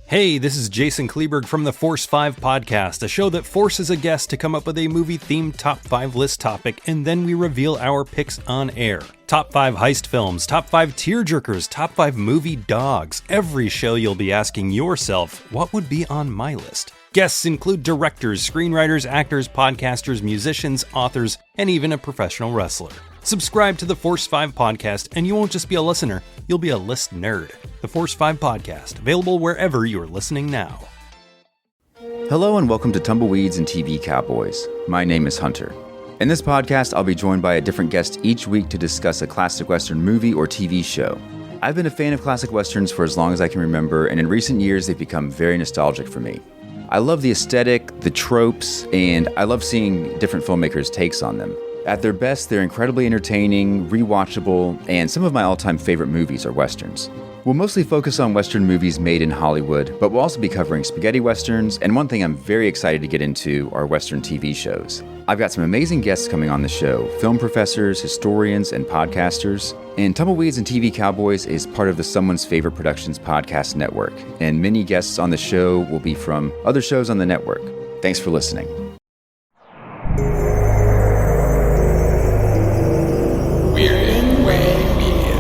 Hey, this is Jason Kleberg from the Force 5 podcast, a show that forces a guest to come up with a movie-themed top 5 list topic, and then we reveal our picks on air. Top 5 heist films, top 5 tearjerkers, top 5 movie dogs. Every show you'll be asking yourself, what would be on my list? Guests include directors, screenwriters, actors, podcasters, musicians, authors, and even a professional wrestler. Subscribe to the Force 5 podcast, and you won't just be a listener, you'll be a list nerd. The Force 5 podcast, available wherever you're listening now. Hello and welcome to Tumbleweeds and TV Cowboys. My name is Hunter. In this podcast, I'll be joined by a different guest each week to discuss a classic Western movie or TV show. I've been a fan of classic Westerns for as long as I can remember, and in recent years, they've become very nostalgic for me. I love the aesthetic, the tropes, and I love seeing different filmmakers' takes on them. At their best, they're incredibly entertaining, rewatchable, and some of my all-time favorite movies are Westerns. We'll mostly focus on Western movies made in Hollywood, but we'll also be covering spaghetti Westerns, and one thing I'm very excited to get into are Western TV shows. I've got some amazing guests coming on the show, film professors, historians, and podcasters. And Tumbleweeds and TV Cowboys is part of the Someone's Favorite Productions podcast network, and many guests on the show will be from other shows on the network. Thanks for listening. We're in Way Media.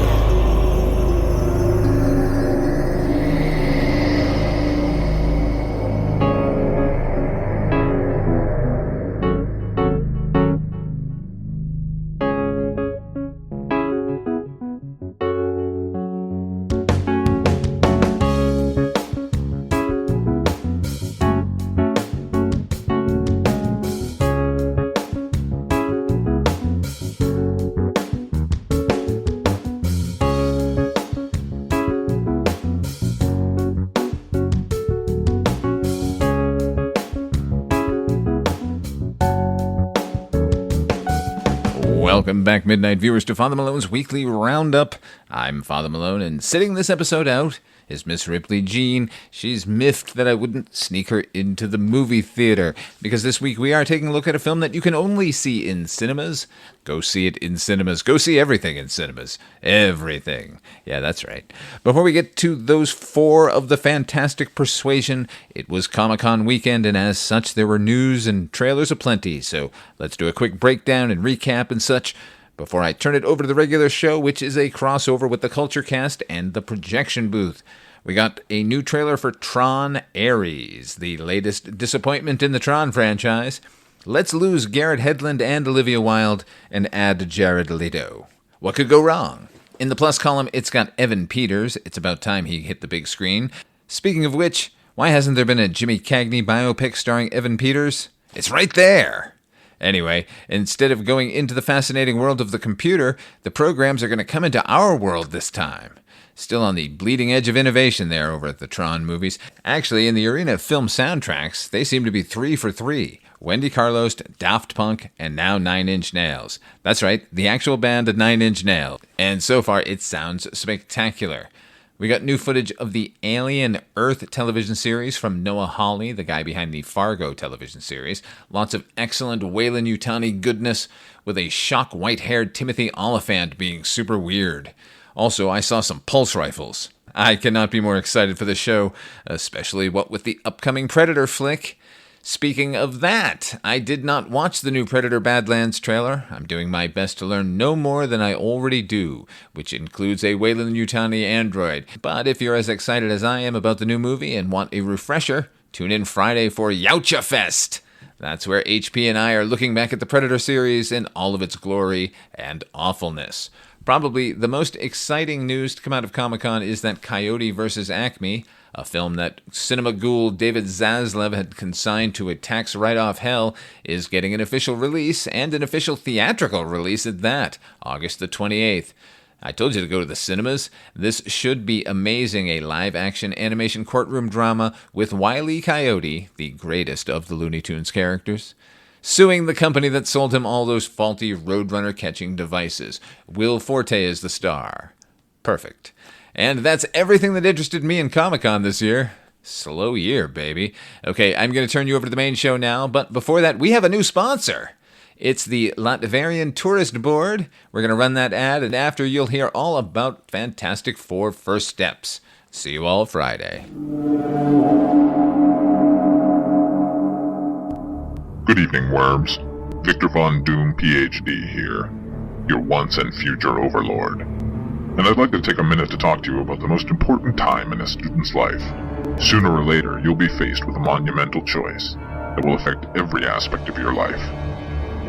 Welcome back, Midnight viewers, to Father Malone's weekly roundup. I'm Father Malone, and sitting this episode out is Miss Ripley Jean. She's miffed that I wouldn't sneak her into the movie theater, because this week we are taking a look at a film that you can only see in cinemas. Go see it in cinemas. Go see everything in cinemas. Everything. Yeah, that's right. Before we get to those four of the fantastic persuasion, it was Comic-Con weekend, and as such, there were news and trailers aplenty. So let's do a quick breakdown and recap and such before I turn it over to the regular show, which is a crossover with the Kulturecast and the projection booth. We got a new trailer for Tron Aries, the latest disappointment in the Tron franchise. Let's lose Garrett Hedlund and Olivia Wilde and add Jared Leto. What could go wrong? In the plus column, it's got Evan Peters. It's about time he hit the big screen. Speaking of which, why hasn't there been a Jimmy Cagney biopic starring Evan Peters? It's right there! Anyway, instead of going into the fascinating world of the computer, the programs are going to come into our world this time. Still on the bleeding edge of innovation there over at the Tron movies. Actually, in the arena of film soundtracks, they seem to be 3 for 3. Wendy Carlos, Daft Punk, and now Nine Inch Nails. That's right, the actual band of Nine Inch Nails. And so far, it sounds spectacular. We got new footage of the Alien Earth television series from Noah Hawley, the guy behind the Fargo television series. Lots of excellent Weyland-Yutani goodness, with a shock white-haired Timothy Oliphant being super weird. Also, I saw some pulse rifles. I cannot be more excited for the show, especially what with the upcoming Predator flick. Speaking of that, I did not watch the new Predator Badlands trailer. I'm doing my best to learn no more than I already do, which includes a Weyland-Yutani android. But if you're as excited as I am about the new movie and want a refresher, tune in Friday for Yautja Fest. That's where HP and I are looking back at the Predator series in all of its glory and awfulness. Probably the most exciting news to come out of Comic-Con is that Coyote vs. Acme, a film that cinema ghoul David Zaslav had consigned to a tax write-off hell, is getting an official release, and an official theatrical release at that, August the 28th. I told you to go to the cinemas. This should be amazing, a live-action animation courtroom drama with Wile E. Coyote, the greatest of the Looney Tunes characters, suing the company that sold him all those faulty Roadrunner-catching devices. Will Forte is the star. Perfect. And that's everything that interested me in Comic-Con this year. Slow year, baby. Okay, I'm going to turn you over to the main show now, but before that, we have a new sponsor. It's the Latverian Tourist Board. We're going to run that ad, and after you'll hear all about Fantastic Four First Steps. See you all Friday. Good evening, worms. Victor Von Doom, PhD here, your once and future overlord. And I'd like to take a minute to talk to you about the most important time in a student's life. Sooner or later, you'll be faced with a monumental choice that will affect every aspect of your life.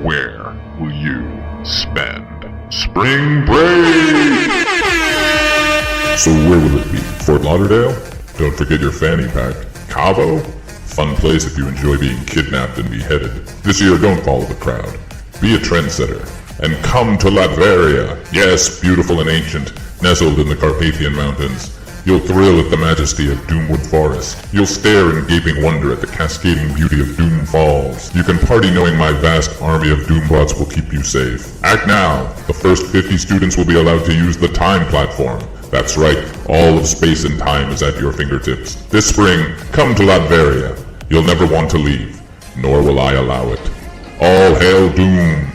Where will you spend spring break? So where will it be? Fort Lauderdale? Don't forget your fanny pack. Cabo? Fun place if you enjoy being kidnapped and beheaded. This year, don't follow the crowd. Be a trendsetter. And come to Latveria. Yes, beautiful and ancient, nestled in the Carpathian Mountains. You'll thrill at the majesty of Doomwood Forest. You'll stare in gaping wonder at the cascading beauty of Doom Falls. You can party knowing my vast army of Doombots will keep you safe. Act now. The first 50 students will be allowed to use the time platform. That's right, all of space and time is at your fingertips. This spring, come to Latveria. You'll never want to leave, nor will I allow it. All hail Doom!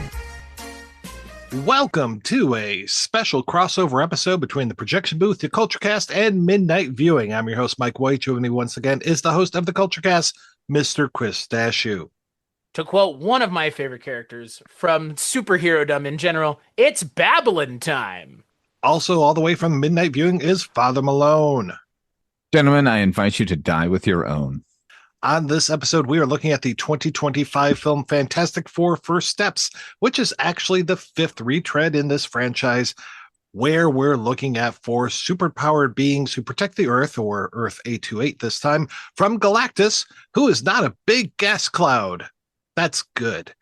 Welcome to a special crossover episode between the projection booth, the Kulturecast, and midnight viewing. I'm your host, Mike White. Joining me once again is the host of the Kulturecast, Mr. Chris Stachiw. To quote one of my favorite characters from superhero-dom in general, it's Babylon time. Also, all the way from midnight viewing is Father Malone. Gentlemen, I invite you to die with your own. On this episode, we are looking at the 2025 film Fantastic Four First Steps, which is actually the fifth retread in this franchise, where we're looking at four superpowered beings who protect the Earth, or Earth 828 this time, from Galactus, who is not a big gas cloud. That's good.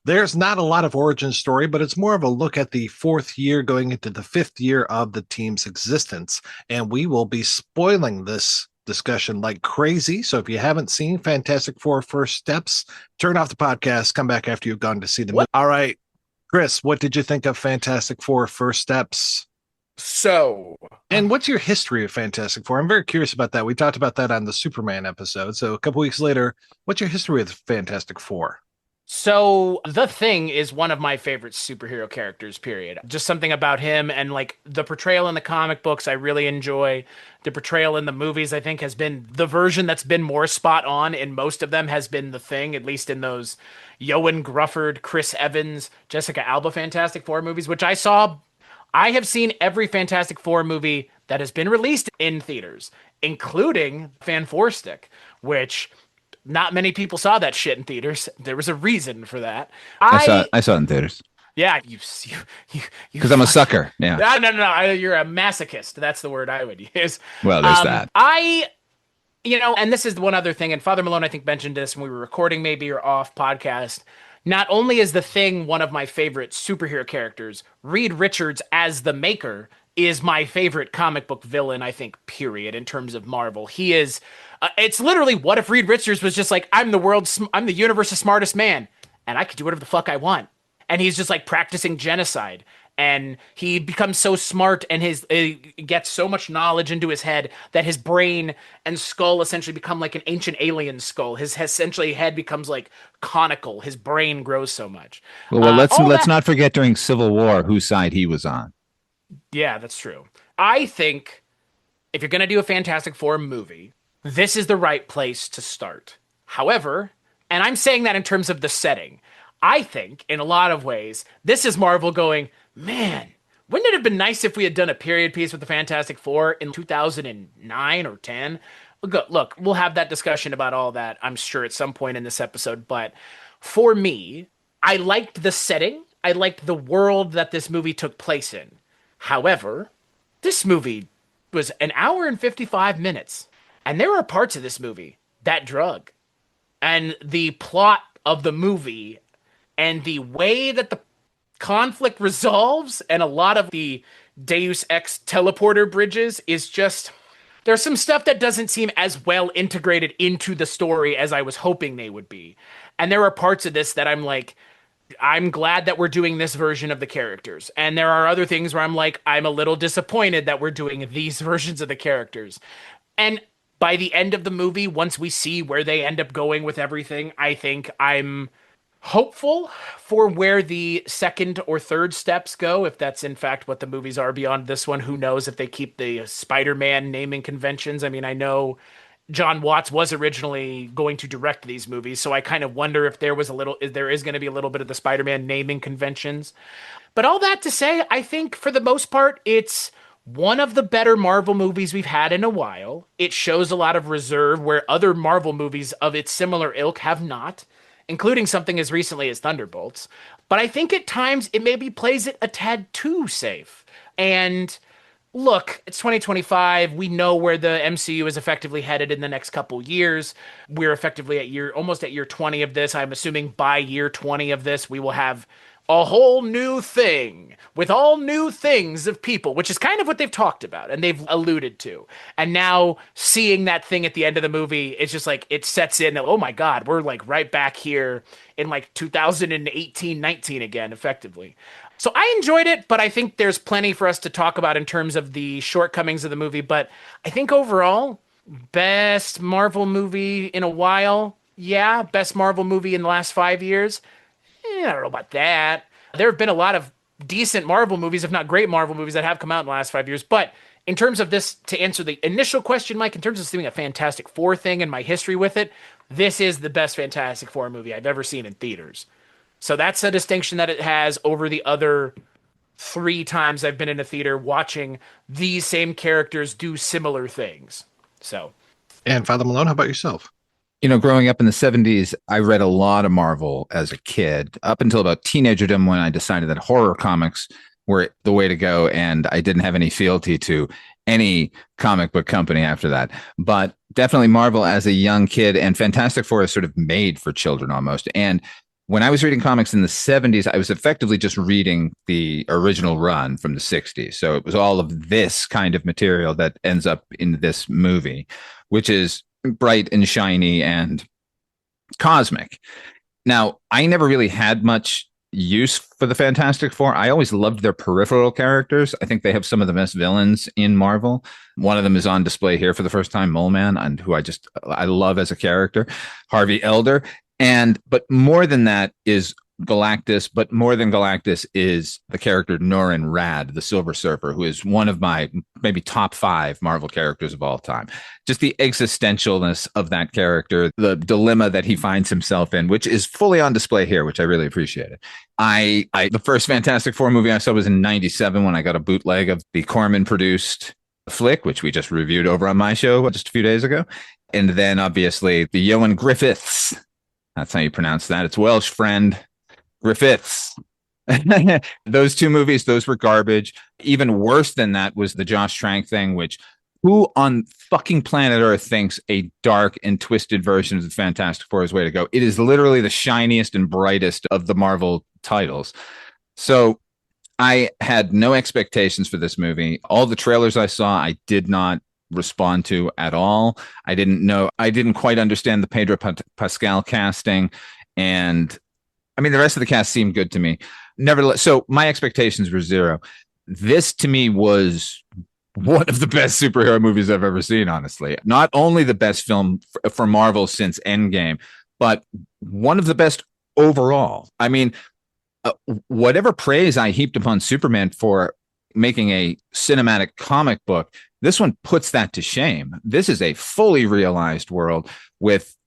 There's not a lot of origin story, but it's more of a look at the fourth year going into the fifth year of the team's existence, and we will be spoiling this discussion like crazy. So if you haven't seen Fantastic Four First Steps, turn off the podcast, come back after you've gone to see the movie. All right, Chris, what did you think of Fantastic Four First Steps? And what's your history of Fantastic Four? I'm very curious about that. We talked about that on the Superman episode. So a couple weeks later, what's your history with Fantastic Four? So The Thing is one of my favorite superhero characters, period. Just something about him and like the portrayal in the comic books I really enjoy. The portrayal in the movies I think has been the version that's been more spot on in most of them has been The Thing, at least in those Ioan Grufford, Chris Evans, Jessica Alba Fantastic Four movies, which I saw. I have seen every Fantastic Four movie that has been released in theaters, including Fan-4-Stick, which not many people saw that shit in theaters. There was a reason for that. I saw it in theaters. Yeah, you because I'm a sucker. Yeah. No. You're a masochist. That's the word I would use. Well, there's that. And this is one other thing, and Father Malone, I think, mentioned this when we were recording maybe or off podcast. Not only is The Thing one of my favorite superhero characters, Reed Richards as the Maker is my favorite comic book villain, I think, period, in terms of Marvel. He is, it's literally, what if Reed Richards was just like, I'm the universe's smartest man, and I can do whatever the fuck I want. And he's just like practicing genocide. And he becomes so smart and he gets so much knowledge into his head that his brain and skull essentially become like an ancient alien skull. His essentially head becomes like conical. His brain grows so much. Well, let's not forget during Civil War whose side he was on. Yeah, that's true. I think if you're going to do a Fantastic Four movie, this is the right place to start. However, and I'm saying that in terms of the setting, I think in a lot of ways, this is Marvel going, man, wouldn't it have been nice if we had done a period piece with the Fantastic Four in 2009 or 10? Look, we'll have that discussion about all that, I'm sure, at some point in this episode. But for me, I liked the setting. I liked the world that this movie took place in. However, this movie was an hour and 55 minutes. And there are parts of this movie that drug. And the plot of the movie and the way that the conflict resolves and a lot of the Deus Ex teleporter bridges is just, there's some stuff that doesn't seem as well integrated into the story as I was hoping they would be. And there are parts of this that I'm like, I'm glad that we're doing this version of the characters. And there are other things where I'm like, I'm a little disappointed that we're doing these versions of the characters. And by the end of the movie, once we see where they end up going with everything, I think I'm Hopeful for where the second or third steps go, if that's in fact what the movies are beyond this one. Who knows if they keep the Spider-Man naming conventions? I mean, I know John Watts was originally going to direct these movies, so I kind of wonder if there is going to be a little bit of the Spider-Man naming conventions. But all that to say, I think for the most part, it's one of the better Marvel movies we've had in a while. It shows a lot of reserve where other Marvel movies of its similar ilk have not, including something as recently as Thunderbolts. But I think at times it maybe plays it a tad too safe. And look, it's 2025. We know where the MCU is effectively headed in the next couple years. We're effectively almost at year 20 of this. I'm assuming by year 20 of this, we will have a whole new thing with all new things of people, which is kind of what they've talked about and they've alluded to. And now seeing that thing at the end of the movie, it's just like, it sets in, oh my God, we're like right back here in like 2018, 19 again, effectively. So I enjoyed it, but I think there's plenty for us to talk about in terms of the shortcomings of the movie. But I think overall, best Marvel movie in a while. Yeah, best Marvel movie in the last 5 years. I don't know about that. There have been a lot of decent Marvel movies, if not great Marvel movies, that have come out in the last 5 years. But in terms of this, to answer the initial question, Mike, in terms of doing a Fantastic Four thing and my history with it, this is the best Fantastic Four movie I've ever seen in theaters. So that's a distinction that it has over the other 3 times I've been in a theater watching these same characters do similar things. So, And Father Malone, how about yourself? Growing up in the 70s, I read a lot of Marvel as a kid, up until about teenagerdom when I decided that horror comics were the way to go, and I didn't have any fealty to any comic book company after that. But definitely Marvel as a young kid, and Fantastic Four is sort of made for children almost. And when I was reading comics in the 70s, I was effectively just reading the original run from the 60s. So it was all of this kind of material that ends up in this movie, which is bright and shiny and cosmic. Now, I never really had much use for the Fantastic Four. I always loved their peripheral characters. I think they have some of the best villains in Marvel. One of them is on display here for the first time, Mole Man, and who I love as a character, Harvey Elder. But more than that is Galactus, but more than Galactus is the character Norrin Radd, the Silver Surfer, who is one of my maybe top 5 Marvel characters of all time. Just the existentialness of that character, the dilemma that he finds himself in, which is fully on display here, which I really appreciated. The first Fantastic Four movie I saw was in 97 when I got a bootleg of the Corman produced flick, which we just reviewed over on my show just a few days ago. And then obviously the Ioan Griffiths. That's how you pronounce that. It's Welsh, friend. Griffiths. Those 2 movies, those were garbage. Even worse than that was the Josh Trank thing, which who on fucking planet Earth thinks a dark and twisted version of the Fantastic Four is the way to go? It is literally the shiniest and brightest of the Marvel titles. So I had no expectations for this movie. All the trailers I saw, I did not respond to at all. I didn't quite understand the Pedro Pascal casting, and I mean, the rest of the cast seemed good to me. Nevertheless, so my expectations were 0. This to me was one of the best superhero movies I've ever seen, honestly. Not only the best film for Marvel since Endgame, but one of the best overall. I mean, whatever praise I heaped upon Superman for making a cinematic comic book, this one puts that to shame. This is a fully realized world with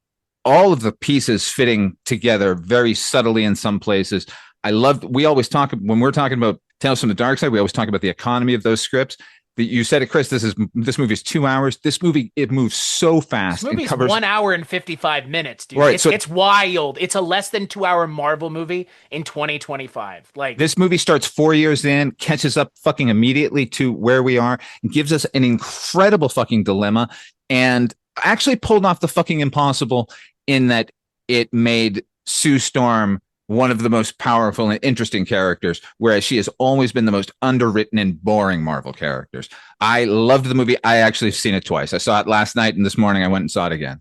all of the pieces fitting together very subtly in some places. We always talk, when we're talking about Tales from the Dark Side, we always talk about the economy of those scripts. You said it, Chris, this movie is 2 hours. This movie, it moves so fast. This movie's 1 hour and 55 minutes, dude. Right, it's wild. It's a less than 2 hour Marvel movie in 2025. Like, this movie starts 4 years in, catches up fucking immediately to where we are, and gives us an incredible fucking dilemma, and actually pulled off the fucking impossible in that it made Sue Storm one of the most powerful and interesting characters, whereas she has always been the most underwritten and boring Marvel characters. I loved the movie. I actually have seen it twice. I saw it last night, and this morning I went and saw it again.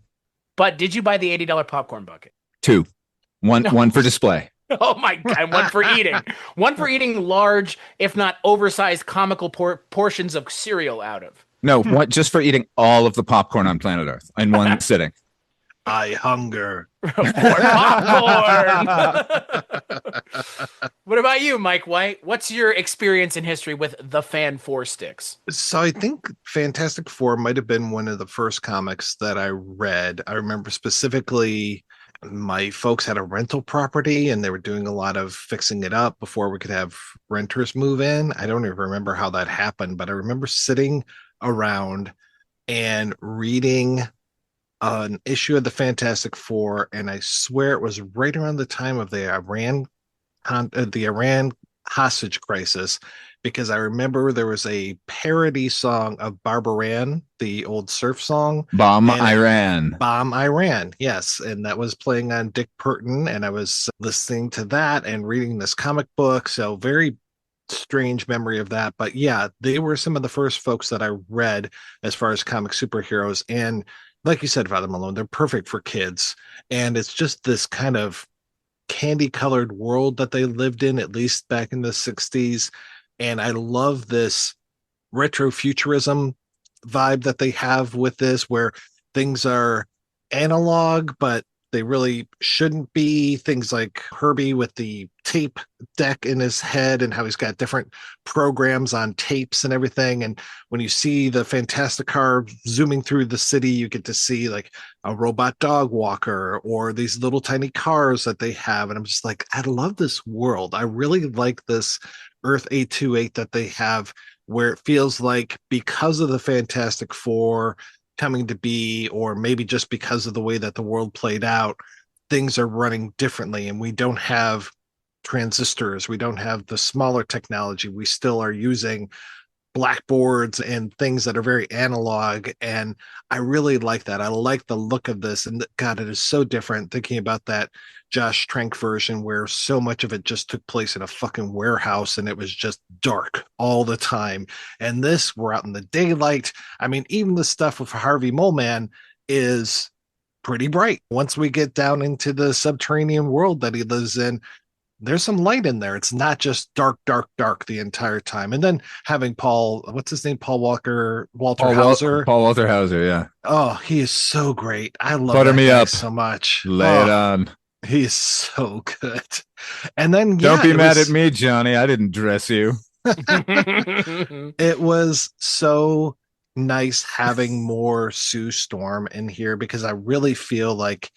But did you buy the $80 popcorn bucket? 2. One for display. Oh my God, one for eating. One for eating large, if not oversized, comical portions of cereal out of. No, just for eating all of the popcorn on planet Earth in one sitting. I hunger. For popcorn. What about you, Mike White? What's your experience in history with the Fan Four Sticks? So I think Fantastic Four might have been one of the first comics that I read. I remember specifically my folks had a rental property and they were doing a lot of fixing it up before we could have renters move in. I don't even remember how that happened, but I remember sitting around and reading an issue of the Fantastic Four, and I swear it was right around the time of the Iran hostage crisis, because I remember there was a parody song of Barbaran, the old surf song. Bomb Iran. Bomb Iran, yes. And that was playing on Dick Burton, and I was listening to that and reading this comic book. So very strange memory of that. But yeah, they were some of the first folks that I read as far as comic superheroes. And like you said, Father Malone, they're perfect for kids. And it's just this kind of candy colored world that they lived in, at least back in the 60s. And I love this retro futurism vibe that they have with this, where things are analog, but they really shouldn't be. Things like Herbie with the tape deck in his head and how he's got different programs on tapes and everything. And when you see the Fantastic Car zooming through the city, you get to see like a robot dog walker or these little tiny cars that they have. And I'm just like, I love this world. I really like this Earth 828 that they have, where it feels like because of the Fantastic Four coming to be, or maybe just because of the way that the world played out, things are running differently, and we don't have transistors, we don't have the smaller technology, we still are using blackboards and things that are very analog. And I really like that. I like the look of this, and God, it is so different thinking about that Josh Trank version where so much of it just took place in a fucking warehouse and it was just dark all the time. And this, we're out in the daylight. I mean, even the stuff with Harvey Moleman is pretty bright. Once we get down into the subterranean world that he lives in, there's some light in there. It's not just dark, dark, dark the entire time. And then having Paul, what's his name? Walter Hauser. Paul Walter Hauser, yeah. Oh, he is so great. I love Butter that me guy up. so much. Lay it on. He's so good. And then Don't be mad at me, Johnny. I didn't dress you. It was so nice having more Sue Storm in here, because I really feel like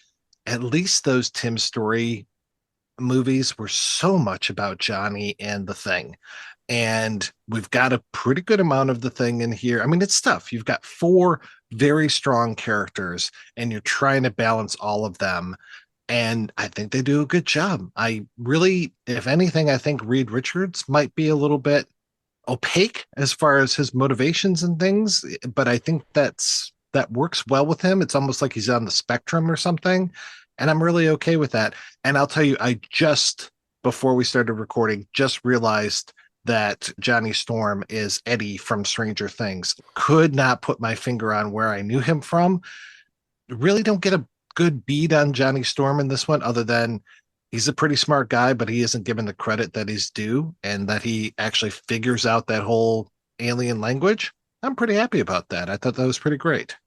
at least those Tim Story movies were so much about Johnny and the Thing. And we've got a pretty good amount of the Thing in here. I mean, it's tough. You've got 4 very strong characters and you're trying to balance all of them. And I think they do a good job. I really, if anything, I think Reed Richards might be a little bit opaque as far as his motivations and things, but I think that works well with him. It's almost like he's on the spectrum or something. And I'm really okay with that. And I'll tell you, I just, before we started recording, just realized that Johnny Storm is Eddie from Stranger Things. Could not put my finger on where I knew him from. Really don't get a good beat on Johnny Storm in this one, other than he's a pretty smart guy, but he isn't given the credit that he's due, and that he actually figures out that whole alien language. I'm pretty happy about that. I thought that was pretty great.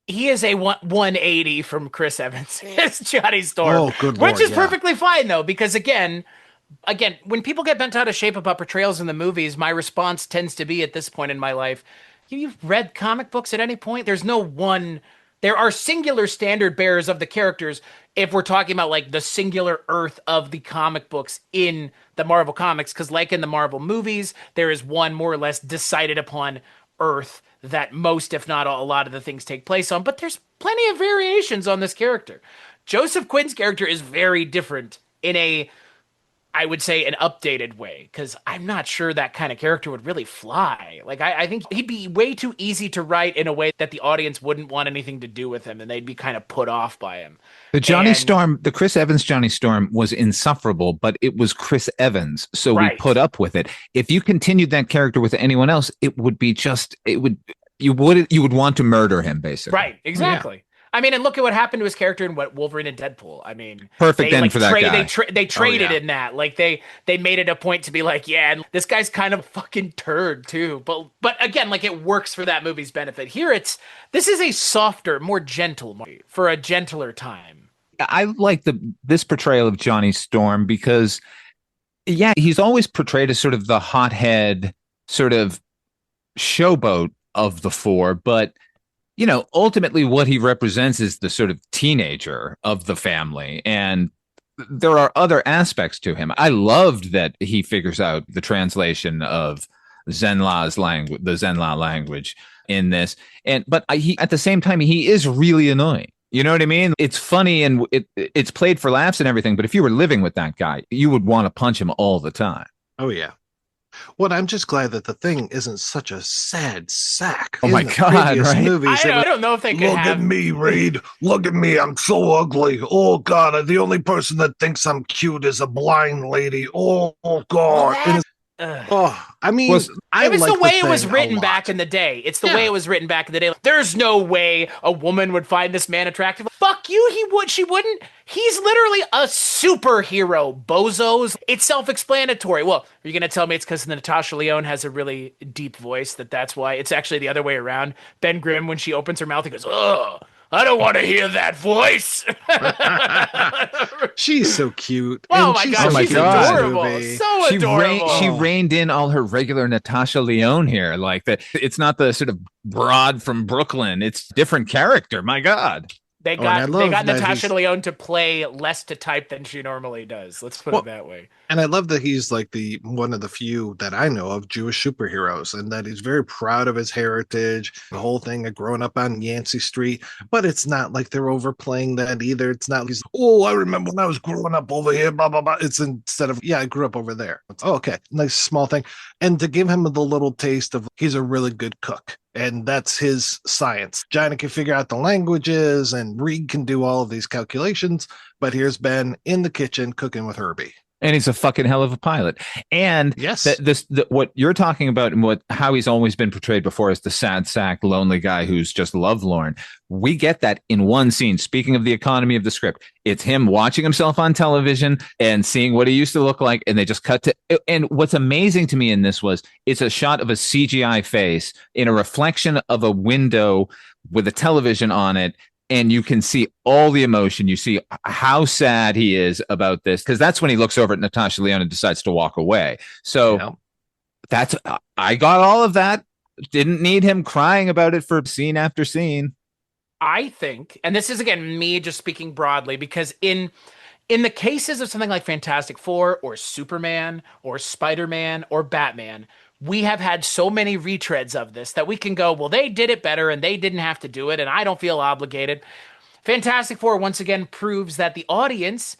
He is a 180 from Chris Evans. It's Johnny Storm. Oh, good Which Lord, is yeah. perfectly fine, though, because again, when people get bent out of shape about portrayals in the movies, my response tends to be, at this point in my life, you've read comic books at any point? There's no one. There are singular standard bearers of the characters if we're talking about like the singular Earth of the comic books in the Marvel comics, because like in the Marvel movies, there is one more or less decided upon Earth that most, if not a lot of the things take place on, but there's plenty of variations on this character. Joseph Quinn's character is very different in a, I would say, an updated way, because I'm not sure that kind of character would really fly. Like, I think he'd be way too easy to write in a way that the audience wouldn't want anything to do with him, and they'd be kind of put off by him. The Chris Evans Johnny Storm was insufferable, but it was Chris Evans, so Right. we put up with it. If you continued that character with anyone else, you would want to murder him, basically. Right, exactly. I mean, and look at what happened to his character in what Wolverine and Deadpool. I mean, Perfect they end like for that guy. they traded yeah. in that. Like they made it a point to be like, yeah, and this guy's kind of a fucking turd too. But again, like it works for that movie's benefit. Here, this is a softer, more gentle movie for a gentler time. I like this portrayal of Johnny Storm because, yeah, he's always portrayed as sort of the hothead, sort of showboat of the four, but you know, ultimately what he represents is the sort of teenager of the family. And there are other aspects to him. I loved that he figures out the translation of Zenla's language, the Zenla language in this. But he, at the same time, he is really annoying. You know what I mean? It's funny and it's played for laughs and everything. But if you were living with that guy, you would want to punch him all the time. Oh, yeah. Well, I'm just glad that the Thing isn't such a sad sack. Oh my God, right? Movies, I don't know if they could Look at me, Reed. Look at me. I'm so ugly. Oh, God. The only person that thinks I'm cute is a blind lady. Oh, God. I mean, it was the way it was written back in the day. It's the way it was written back in the day. There's no way a woman would find this man attractive. Fuck you, he would, she wouldn't. He's literally a superhero, bozos. It's self-explanatory. Well, are you going to tell me it's because Natasha Lyonne has a really deep voice that's why? It's actually the other way around. Ben Grimm, when she opens her mouth, he goes, ugh. I don't want to hear that voice. She's so cute. Oh my God, she's adorable. So adorable. She reined in all her regular Natasha Lyonne here. Like that, it's not the sort of broad from Brooklyn. It's different character. My God. They got Natasha Lyonne to play less to type than she normally does. Let's put it that way. And I love that he's like one of the few that I know of Jewish superheroes, and that he's very proud of his heritage. The whole thing of growing up on Yancey Street, but it's not like they're overplaying that either. It's not he's I remember when I was growing up over here, blah blah blah. It's instead of I grew up over there. It's okay, nice small thing, and to give him the little taste of he's a really good cook. And that's his science. Johnny can figure out the languages and Reed can do all of these calculations. But here's Ben in the kitchen cooking with Herbie. And he's a fucking hell of a pilot. And yes, what you're talking about and how he's always been portrayed before as the sad sack, lonely guy who's just lovelorn. We get that in one scene. Speaking of the economy of the script, it's him watching himself on television and seeing what he used to look like. And they just cut to. And what's amazing to me in this was it's a shot of a CGI face in a reflection of a window with a television on it. And you can see all the emotion. You see how sad he is about this, because that's when he looks over at Natasha Lyonne and decides to walk away. So I got all of that. Didn't need him crying about it for scene after scene. I think, and this is again me just speaking broadly, because in the cases of something like Fantastic Four or Superman or Spider-Man or Batman, we have had so many retreads of this that we can go, well, they did it better and they didn't have to do it, and I don't feel obligated. Fantastic Four once again proves that the audience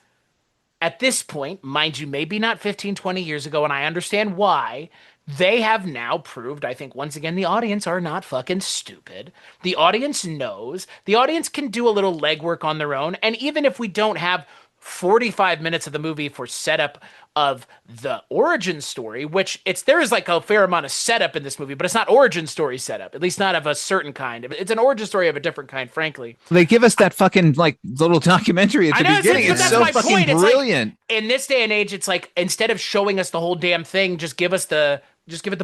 at this point, mind you, maybe not 15, 20 years ago, and I understand why, they have now proved, I think, once again, the audience are not fucking stupid. The audience knows. The audience can do a little legwork on their own, and even if we don't have 45 minutes of the movie for setup of the origin story, which there is like a fair amount of setup in this movie, but it's not origin story setup, at least not of a certain kind. It's an origin story of a different kind, frankly. They give us that fucking like little documentary at the beginning. It's so fucking brilliant. Like, in this day and age, it's like, instead of showing us the whole damn thing, just give it the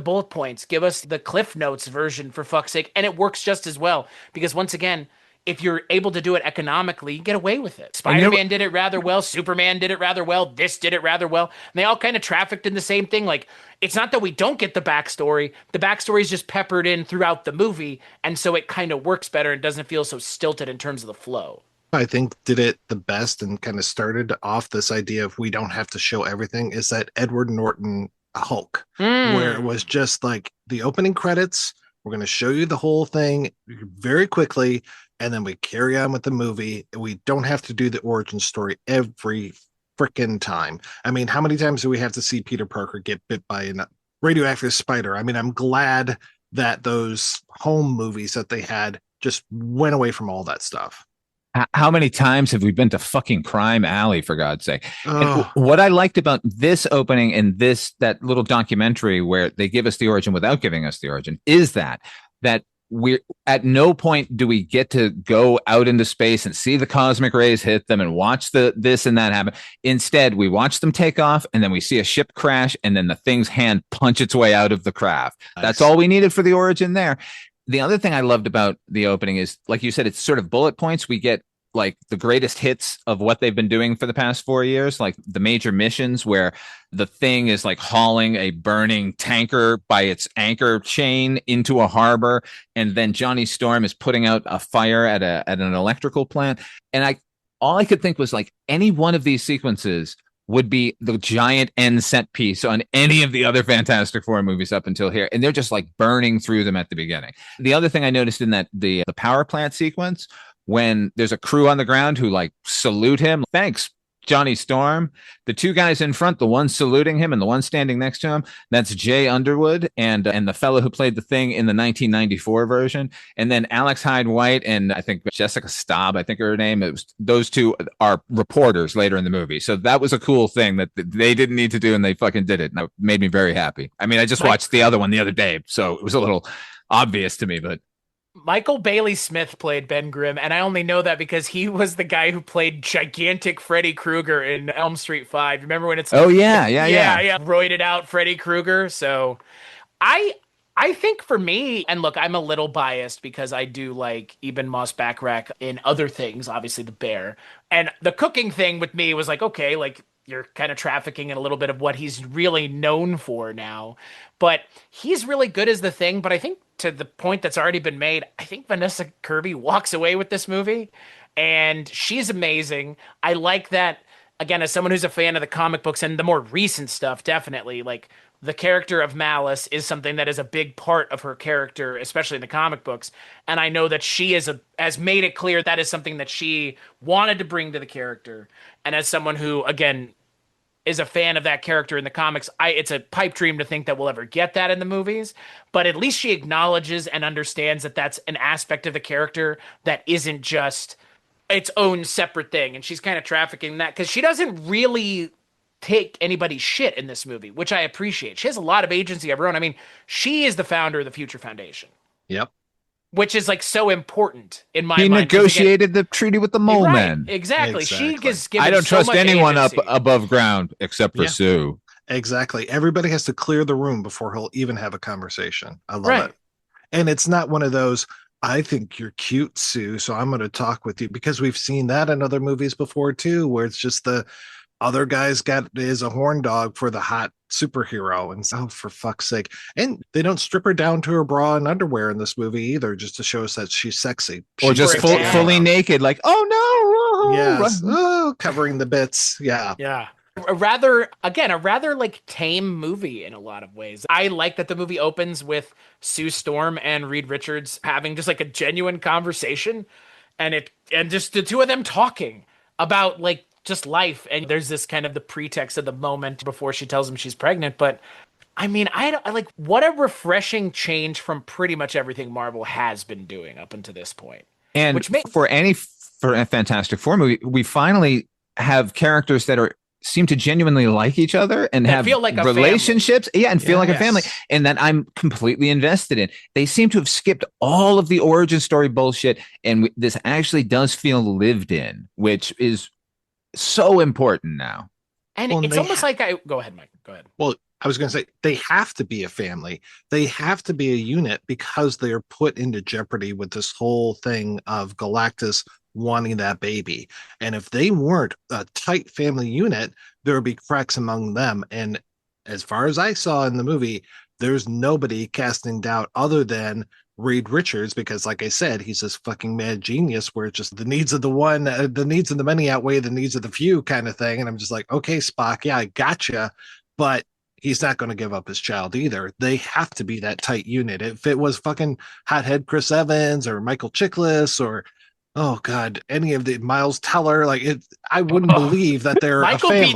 bullet points, give us the Cliff Notes version, for fuck's sake. And it works just as well, because once again, if you're able to do it economically, you get away with it. Spider-Man did it rather well. Superman did it rather well. This did it rather well. And they all kind of trafficked in the same thing. Like, it's not that we don't get the backstory. The backstory is just peppered in throughout the movie. And so it kind of works better and doesn't feel so stilted in terms of the flow. I think did it the best and kind of started off this idea of we don't have to show everything is that Edward Norton Hulk, where it was just like the opening credits. We're going to show you the whole thing very quickly. And then we carry on with the movie. We don't have to do the origin story every freaking time. I mean, how many times do we have to see Peter Parker get bit by a radioactive spider? I mean, I'm glad that those home movies that they had just went away from all that stuff. How many times have we been to fucking Crime Alley, for God's sake? And what I liked about this opening and that little documentary where they give us the origin without giving us the origin is that we're at no point do we get to go out into space and see the cosmic rays hit them and watch this and that happen. Instead, we watch them take off, and then we see a ship crash, and then the thing's hand punch its way out of the craft. Nice. That's all we needed for the origin there. The other thing I loved about the opening is, like you said, it's sort of bullet points. We get like the greatest hits of what they've been doing for the past 4 years, like the major missions where the thing is like hauling a burning tanker by its anchor chain into a harbor. And then Johnny Storm is putting out a fire at an electrical plant. And all I could think was like any one of these sequences would be the giant end set piece on any of the other Fantastic Four movies up until here. And they're just like burning through them at the beginning. The other thing I noticed in that the power plant sequence, when there's a crew on the ground who like salute him, thanks, Johnny Storm. The two guys in front, the one saluting him and the one standing next to him, that's Jay Underwood and the fellow who played the Thing in the 1994 version. And then Alex Hyde White and I think Jessica Staub, I think her name. Those two are reporters later in the movie. So that was a cool thing that they didn't need to do, and they fucking did it. And it made me very happy. I mean, I just watched the other one the other day, so it was a little obvious to me, but Michael Bailey Smith played Ben Grimm, and I only know that because he was the guy who played gigantic Freddy Krueger in Elm Street 5. Remember when it's yeah, roided out Freddy Krueger? So I think for me, and look, I'm a little biased because I do like Eben Moss Backrack in other things, obviously The Bear. And the cooking thing with me was like, okay, like you're kind of trafficking in a little bit of what he's really known for now. But he's really good as the Thing, but I think to the point that's already been made, I think Vanessa Kirby walks away with this movie, and she's amazing. I like that, again, as someone who's a fan of the comic books and the more recent stuff, definitely, like, the character of Malice is something that is a big part of her character, especially in the comic books. And I know that she has made it clear that is something that she wanted to bring to the character. And as someone who, again, is a fan of that character in the comics, it's a pipe dream to think that we'll ever get that in the movies, but at least she acknowledges and understands that that's an aspect of the character that isn't just its own separate thing. And she's kind of trafficking that because she doesn't really take anybody's shit in this movie, which I appreciate. She has a lot of agency of her own. I mean, she is the founder of the Future Foundation. Yep. Which is like so important in my mind. He negotiated the treaty with the Mole Men. Right, exactly. She is given I don't so trust much anyone agency. up above ground except for Sue. Exactly. Everybody has to clear the room before he'll even have a conversation. I love it. And it's not one of those, I think you're cute, Sue, so I'm going to talk with you, because we've seen that in other movies before too, where it's just the other guy's is a horn dog for the hot superhero, and so for fuck's sake. And they don't strip her down to her bra and underwear in this movie either, just to show us that she's sexy. Or just fully naked, like, oh no. Yes. Oh, covering the bits. Yeah. A rather like tame movie in a lot of ways. I like that the movie opens with Sue Storm and Reed Richards having just like a genuine conversation, and just the two of them talking about like just life. And there's this kind of the pretext of the moment before she tells him she's pregnant. But I mean, I like, what a refreshing change from pretty much everything Marvel has been doing up until this point. And for a Fantastic Four movie, we finally have characters that seem to genuinely like each other and have feel like relationships. Yeah, and feel like a family, and that I'm completely invested in. They seem to have skipped all of the origin story bullshit, and this actually does feel lived in, which is so important now. And it's almost like go ahead, Mike. Go ahead. Well, I was going to say, they have to be a family. They have to be a unit because they are put into jeopardy with this whole thing of Galactus wanting that baby. And if they weren't a tight family unit, there would be cracks among them. And as far as I saw in the movie, there's nobody casting doubt other than Reed Richards, because like I said, he's this fucking mad genius where it's just the needs of the needs of the many outweigh the needs of the few kind of thing. And I'm just like, okay, Spock, yeah, I gotcha. But he's not going to give up his child either. They have to be that tight unit. If it was fucking hothead Chris Evans or Michael Chiklis or, oh God, any of the Miles Teller, like it, I wouldn't believe that they're Michael a family.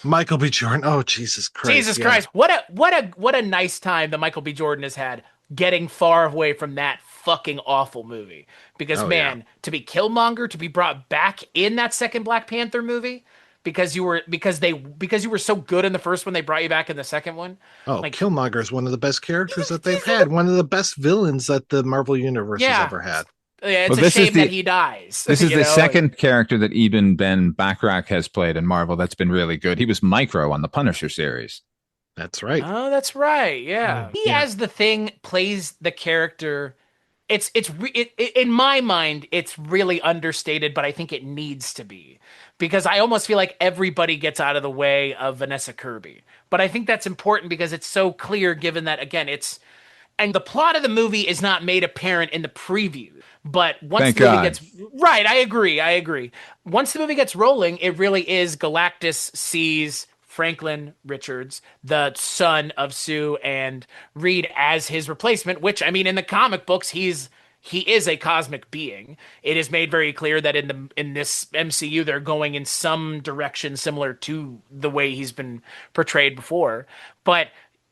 Michael B. Jordan. Oh, Jesus Christ. Jesus Christ. What a nice time that Michael B. Jordan has had getting far away from that fucking awful movie. Because to be Killmonger, to be brought back in that second Black Panther movie, because you were so good in the first one, they brought you back in the second one. Oh, Like, Killmonger is one of the best characters that they've had. One of the best villains that the Marvel Universe has ever had. Yeah, it's Well, a this is shame that he dies. This is you the know? second character that even Ben Bachrach has played in Marvel that's been really good. He was Micro on the Punisher series. That's right. Oh, that's right. Yeah. He, as the Thing, plays the character. In my mind, it's really understated, but I think it needs to be, because I almost feel like everybody gets out of the way of Vanessa Kirby. But I think that's important because it's so clear, given that, again, and the plot of the movie is not made apparent in the preview. But once the movie gets right, I agree. Once the movie gets rolling, it really is Galactus sees Franklin Richards, the son of Sue and Reed, as his replacement, which, I mean, in the comic books, he is a cosmic being. It is made very clear that in this MCU, they're going in some direction similar to the way he's been portrayed before. But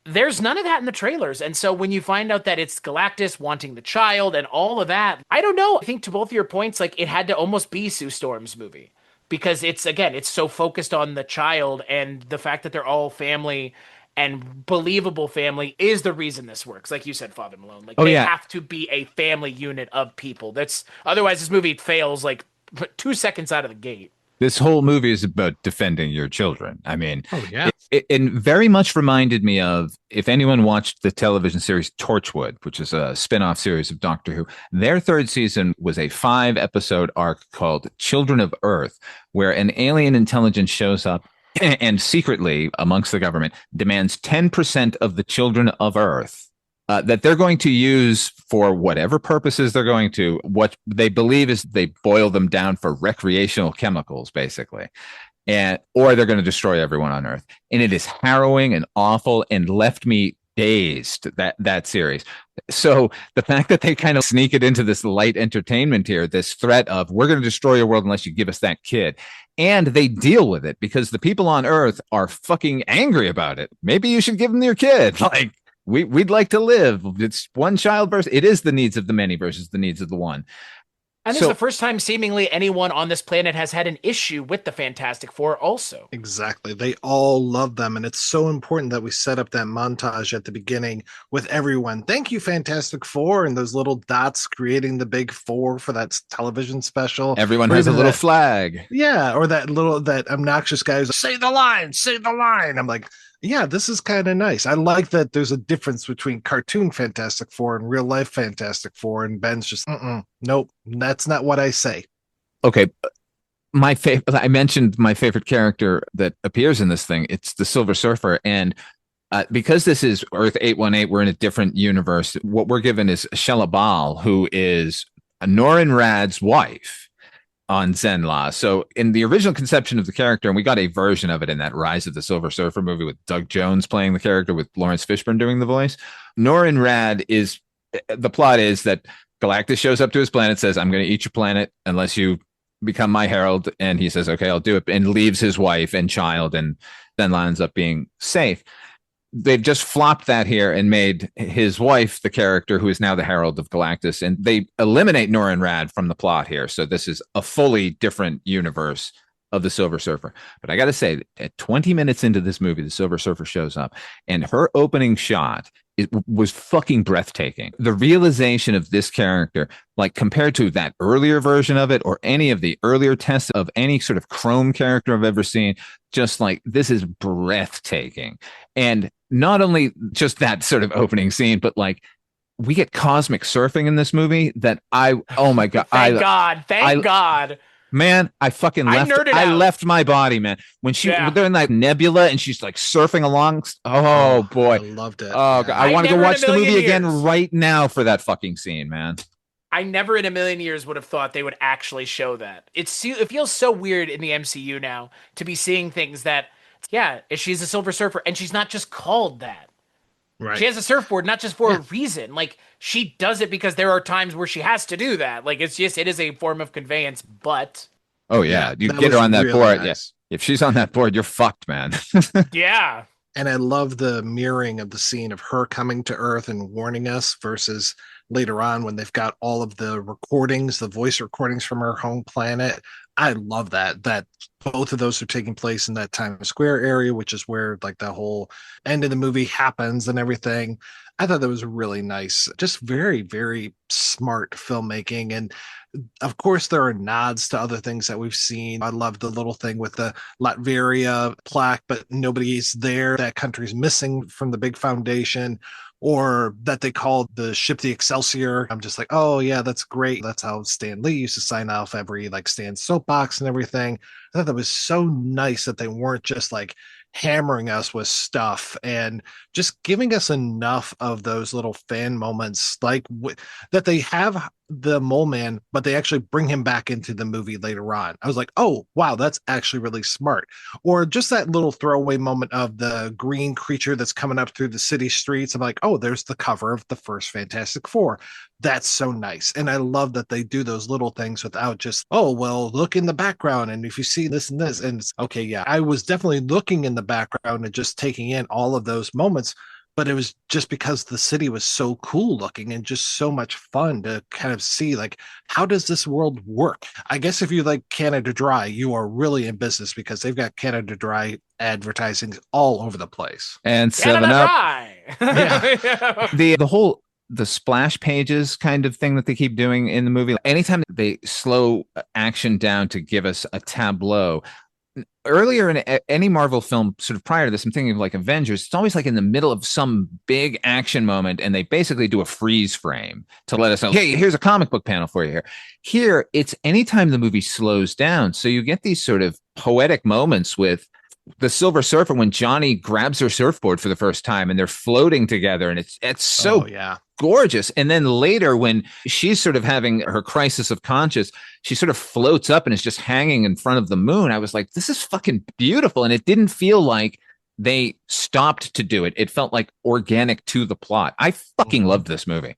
there's none of that in the trailers. And so when you find out that it's Galactus wanting the child and all of that, I don't know. I think to both of your points, like, it had to almost be Sue Storm's movie, because it's so focused on the child, and the fact that they're all family and believable family is the reason this works. Like you said, Father Malone, like, they have to be a family unit of people. Otherwise this movie fails like 2 seconds out of the gate. This whole movie is about defending your children. I mean, it very much reminded me of, if anyone watched the television series Torchwood, which is a spin-off series of Doctor Who, their third season was a 5-episode arc called Children of Earth, where an alien intelligence shows up and secretly, amongst the government, demands 10% of the children of Earth that they're going to use for whatever purposes they're going to. What they believe is they boil them down for recreational chemicals, basically, or they're going to destroy everyone on Earth. And it is harrowing and awful and left me dazed, that series. So the fact that they kind of sneak it into this light entertainment here, this threat of, we're going to destroy your world unless you give us that kid. And they deal with it because the people on Earth are fucking angry about it. Maybe you should give them your kid. Like, we'd like to live. It's one child versus, it is the needs of the many versus the needs of the one. And it's the first time seemingly anyone on this planet has had an issue with the Fantastic Four also. Exactly. They all love them. And it's so important that we set up that montage at the beginning with everyone. Thank you, Fantastic Four, and those little dots creating the big four for that television special. Everyone has a little flag. Yeah. Or that obnoxious guy who's like, say the line. I'm like, yeah, this is kind of nice. I like that there's a difference between cartoon Fantastic Four and real life Fantastic Four. And Ben's just, nope, that's not what I say. Okay. I mentioned my favorite character that appears in this thing. It's the Silver Surfer. And because this is Earth 818, we're in a different universe. What we're given is Shella Bal, who is Norin Rad's wife on Zenla. So in the original conception of the character, and we got a version of it in that Rise of the Silver Surfer movie with Doug Jones playing the character with Lawrence Fishburne doing the voice, Norin Rad the plot is that Galactus shows up to his planet, says, I'm going to eat your planet unless you become my herald. And he says, okay, I'll do it, and leaves his wife and child, and then ends up being safe. They've just flopped that here and made his wife the character who is now the herald of Galactus, and they eliminate Norin Rad from the plot here. So this is a fully different universe of the Silver Surfer. But I got to say, at 20 minutes into this movie, the Silver Surfer shows up, and her opening shot was fucking breathtaking. The realization of this character, like compared to that earlier version of it or any of the earlier tests of any sort of Chrome character I've ever seen, just like, this is breathtaking. And not only just that sort of opening scene, but like, we get cosmic surfing in this movie that oh my God. Thank God. Man, I left my body, man. When they're in that nebula and she's like surfing along. Oh boy. I loved it. Oh God. I want to go watch the movie again right now for that fucking scene, man. I never in a million years would have thought they would actually show that. It feels so weird in the MCU now to be seeing things that, she's a Silver Surfer, and she's not just called that. Right. She has a surfboard, not just for a reason. Like, she does it because there are times where she has to do that. Like, it is a form of conveyance, but. Oh, yeah. You get her on that board. Yes. If she's on that board, you're fucked, man. Yeah. And I love the mirroring of the scene of her coming to Earth and warning us versus later on when they've got all of the recordings, the voice recordings from her home planet. I love that both of those are taking place in that Times Square area, which is where like the whole end of the movie happens and everything. I thought that was really nice. Just very, very smart filmmaking. And of course, there are nods to other things that we've seen. I love the little thing with the Latveria plaque, but nobody's there. That country's missing from the big foundation, or that they called the ship the Excelsior. I'm just like, oh yeah, that's great. That's how Stan Lee used to sign off every like Stan soapbox and everything. I thought that was so nice that they weren't just like hammering us with stuff and just giving us enough of those little fan moments like that they have the mole man, but they actually bring him back into the movie later on. I was like, oh wow, that's actually really smart. Or just that little throwaway moment of the green creature that's coming up through the city streets. I'm like, oh, there's the cover of the first Fantastic Four. That's so nice. And I love that they do those little things without just, oh, well, look in the background. And if you see this and this, and it's okay, yeah, I was definitely looking in the background and just taking in all of those moments. But it was just because the city was so cool looking and just so much fun to kind of see, like, how does this world work? I guess if you like Canada Dry, you are really in business because they've got Canada Dry advertising all over the place. And Canada 7-Up. Dry. Yeah. The whole the splash pages kind of thing that they keep doing in the movie. Anytime they slow action down to give us a tableau. Earlier in any Marvel film, sort of prior to this, I'm thinking of like Avengers, it's always like in the middle of some big action moment, and they basically do a freeze frame to let us know, hey, here's a comic book panel for you here. Here, it's anytime the movie slows down. So you get these sort of poetic moments with the Silver Surfer when Johnny grabs her surfboard for the first time and they're floating together, and it's so gorgeous. And then later when she's sort of having her crisis of conscience, she sort of floats up and is just hanging in front of the moon. I was like, this is fucking beautiful. And it didn't feel like they stopped to do it. It felt like organic to the plot. I fucking loved this movie.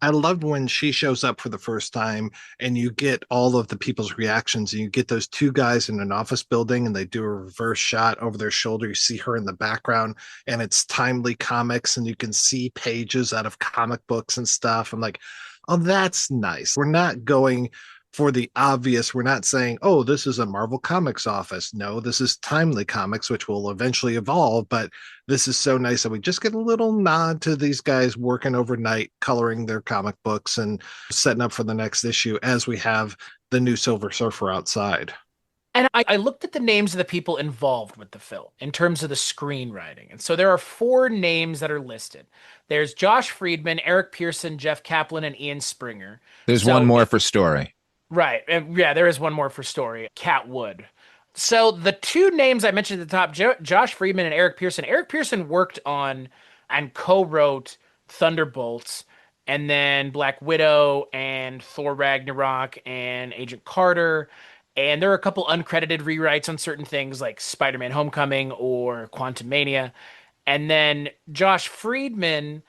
I loved when she shows up for the first time and you get all of the people's reactions, and you get those two guys in an office building and they do a reverse shot over their shoulder. You see her in the background and it's Timely Comics and you can see pages out of comic books and stuff. I'm like, oh, that's nice. We're not going for the obvious. We're not saying, oh, this is a Marvel Comics office. No, this is Timely Comics, which will eventually evolve. But this is so nice that we just get a little nod to these guys working overnight, coloring their comic books and setting up for the next issue as we have the new Silver Surfer outside. And I looked at the names of the people involved with the film in terms of the screenwriting. And so there are 4 names that are listed. There's Josh Friedman, Eric Pearson, Jeff Kaplan, and Ian Springer. There's one more for story. Right. And yeah, there is one more for story. Cat Wood. So the 2 names I mentioned at the top, Josh Friedman and Eric Pearson. Eric Pearson worked on and co-wrote Thunderbolts, and then Black Widow and Thor Ragnarok and Agent Carter. And there are a couple uncredited rewrites on certain things like Spider-Man Homecoming or Quantumania. And then Josh Friedman,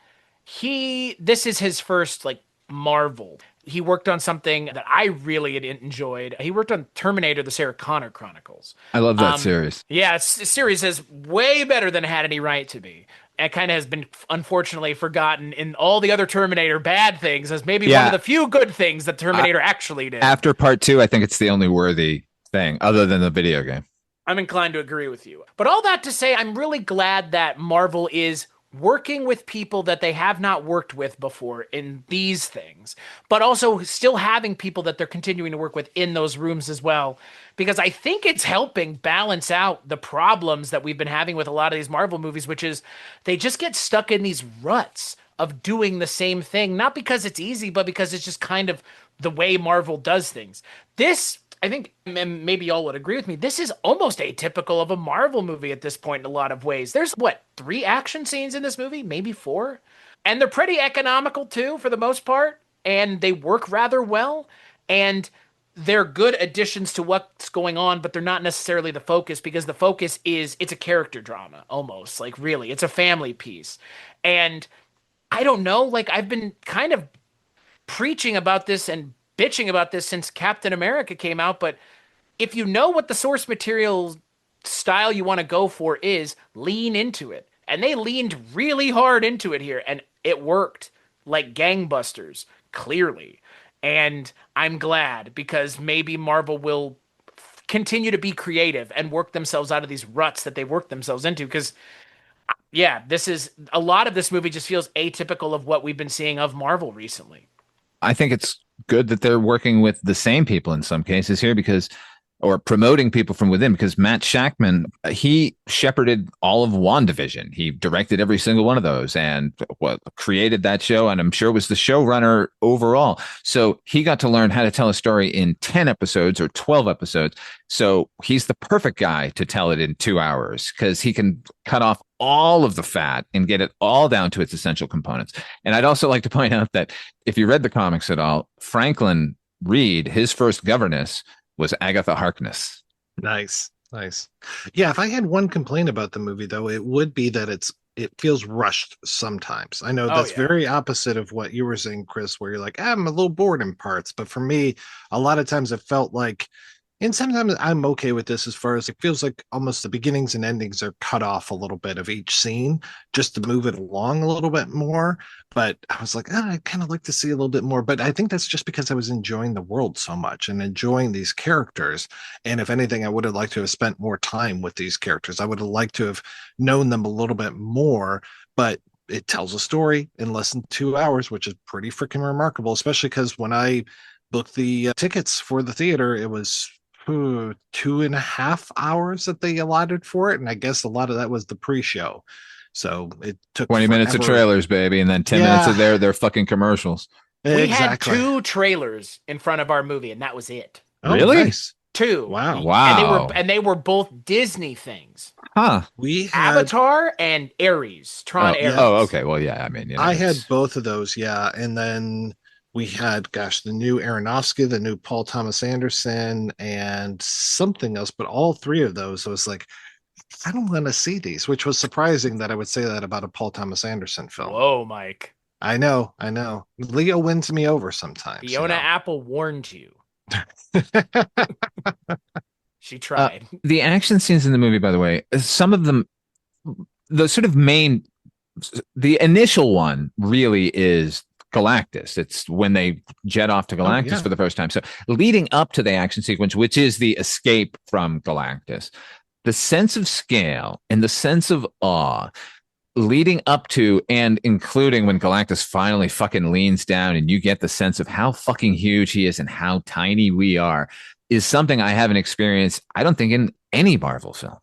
this is his first like Marvel. He worked on something that I really had enjoyed. He worked on Terminator, the Sarah Connor Chronicles. I love that series. Yeah, the series is way better than it had any right to be. It kind of has been, unfortunately, forgotten in all the other Terminator bad things as maybe one of the few good things that Terminator actually did. After part 2, I think it's the only worthy thing, other than the video game. I'm inclined to agree with you. But all that to say, I'm really glad that Marvel is working with people that they have not worked with before in these things, but also still having people that they're continuing to work with in those rooms as well, because I think it's helping balance out the problems that we've been having with a lot of these Marvel movies, which is they just get stuck in these ruts of doing the same thing, not because it's easy, but because it's just kind of the way Marvel does things. This, I think, and maybe y'all would agree with me, this is almost atypical of a Marvel movie at this point in a lot of ways. There's, 3 action scenes in this movie? Maybe 4? And they're pretty economical, too, for the most part. And they work rather well. And they're good additions to what's going on, but they're not necessarily the focus, because the focus is, it's a character drama, almost. Like, really, it's a family piece. And I don't know, like, I've been kind of preaching about this and bitching about this since Captain America came out, but if you know what the source material style you want to go for is, lean into it. And they leaned really hard into it here, and it worked. like gangbusters, clearly. And I'm glad, because maybe Marvel will continue to be creative and work themselves out of these ruts that they worked themselves into. Because, yeah, this is a lot of this movie just feels atypical of what we've been seeing of Marvel recently. I think it's good that they're working with the same people in some cases here, because or promoting people from within, because Matt Shackman, he shepherded all of WandaVision. He directed every single one of those and created that show, and I'm sure was the showrunner overall. So he got to learn how to tell a story in 10 episodes or 12 episodes. So he's the perfect guy to tell it in 2 hours, because he can cut off all of the fat and get it all down to its essential components. And I'd also like to point out that if you read the comics at all, Franklin Reed, his first governess was Agatha Harkness. Nice. Yeah, if I had one complaint about the movie, though, it would be that it feels rushed sometimes. I know that's very opposite of what you were saying, Chris, where you're like, I'm a little bored in parts. But for me, a lot of times it felt like, and sometimes I'm okay with this, as far as it feels like almost the beginnings and endings are cut off a little bit of each scene just to move it along a little bit more. But I was like, I kind of like to see a little bit more. But I think that's just because I was enjoying the world so much and enjoying these characters. And if anything, I would have liked to have spent more time with these characters. I would have liked to have known them a little bit more. But it tells a story in less than 2 hours, which is pretty freaking remarkable, especially because when I booked the tickets for the theater, it was 2.5 hours that they allotted for it, and I guess a lot of that was the pre-show, so it took 20 minutes of trailers, baby, and then 10 minutes of their fucking commercials. We had 2 trailers in front of our movie, and that was it. Really? Nice. 2. Wow. And they were both Disney things. We had Avatar and Aries, Tron Aries. Oh, okay. Well, yeah, I mean, I had both of those, and then we had, the new Aronofsky, the new Paul Thomas Anderson, and something else. But all 3 of those, I was like, I don't want to see these, which was surprising that I would say that about a Paul Thomas Anderson film. Whoa, Mike. I know. Leo wins me over sometimes. Fiona Apple warned you. She tried. The action scenes in the movie, by the way, some of them, the sort of the initial one really is Galactus. It's when they jet off to Galactus for the first time. So leading up to the action sequence, which is the escape from Galactus, the sense of scale and the sense of awe leading up to and including when Galactus finally fucking leans down and you get the sense of how fucking huge he is and how tiny we are is something I haven't experienced, I don't think, in any Marvel film.